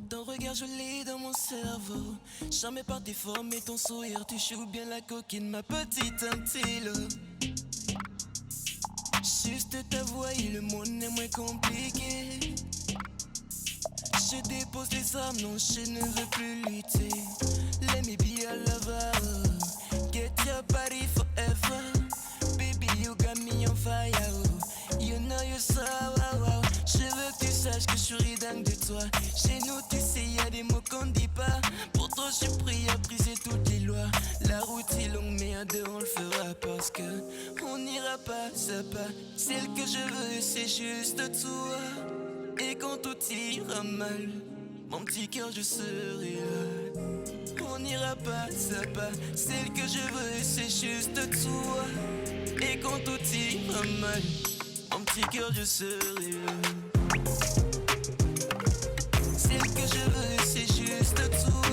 ton regard je l'ai dans mon cerveau. Jamais par tes formes et ton sourire, tu joues bien la coquine, ma petite antelope. Juste ta voix et le monde est moins compliqué. Je dépose les armes, non je ne veux plus lutter. Let me be a lover, get your body forever. Baby you got me on fire, you know you're so wow. Je veux que tu saches que je suis dingue de toi. Chez nous, tu sais, y a des mots qu'on ne dit pas. Pour toi, je suis prêt à briser toutes les lois. La route est longue, mais à deux, on le fera parce que on n'ira pas à pas. Celle que je veux, c'est juste toi. Et quand tout ira mal, mon petit cœur, je serai là. On n'ira pas à pas. Celle que je veux, c'est juste toi. Et quand tout ira mal, mon petit cœur, je serai là. Celle que je veux, c'est juste toi.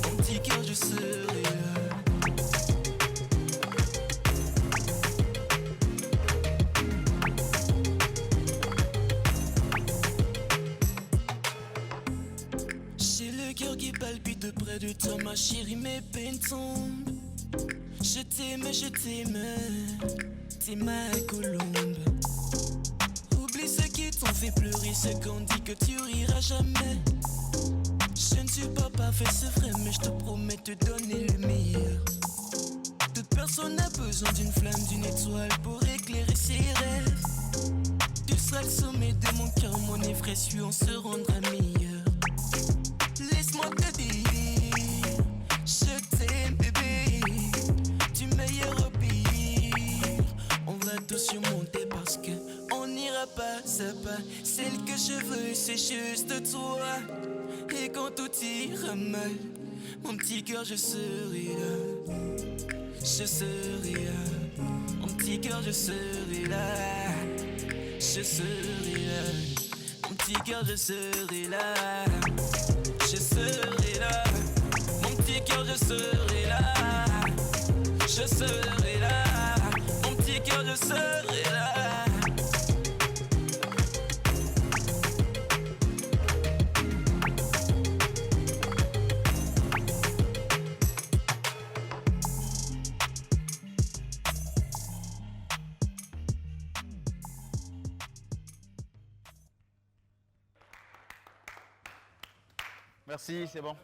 Mon petit cœur, je serai là. J'ai le cœur qui palpite près de toi, ma chérie, mes peines tombent. Je t'aime, t'es ma colombe. Oublie ce qui t'ont fait pleurer, ce qu'on dit que tu riras jamais. Je ne suis pas parfait, c'est vrai, mais je te promets te donner le meilleur. Toute personne a besoin d'une flamme, d'une étoile pour éclairer ses rêves. Tu seras le sommet de mon cœur, mon ivresse, on se rendra meilleur. Laisse-moi te dire, je t'aime bébé. Du meilleur au pire, on va tout surmonter parce que on n'ira pas à pas. Celle que je veux, c'est juste toi. Et quand tout ira mal, mon petit cœur, je serai là. Je serai là. Mon petit cœur, je serai là. Je serai là. Mon petit cœur, je serai là. Je serai là. Mon petit cœur, je serai là. Je serai là. Mon petit cœur, je serai là. Merci, c'est bon.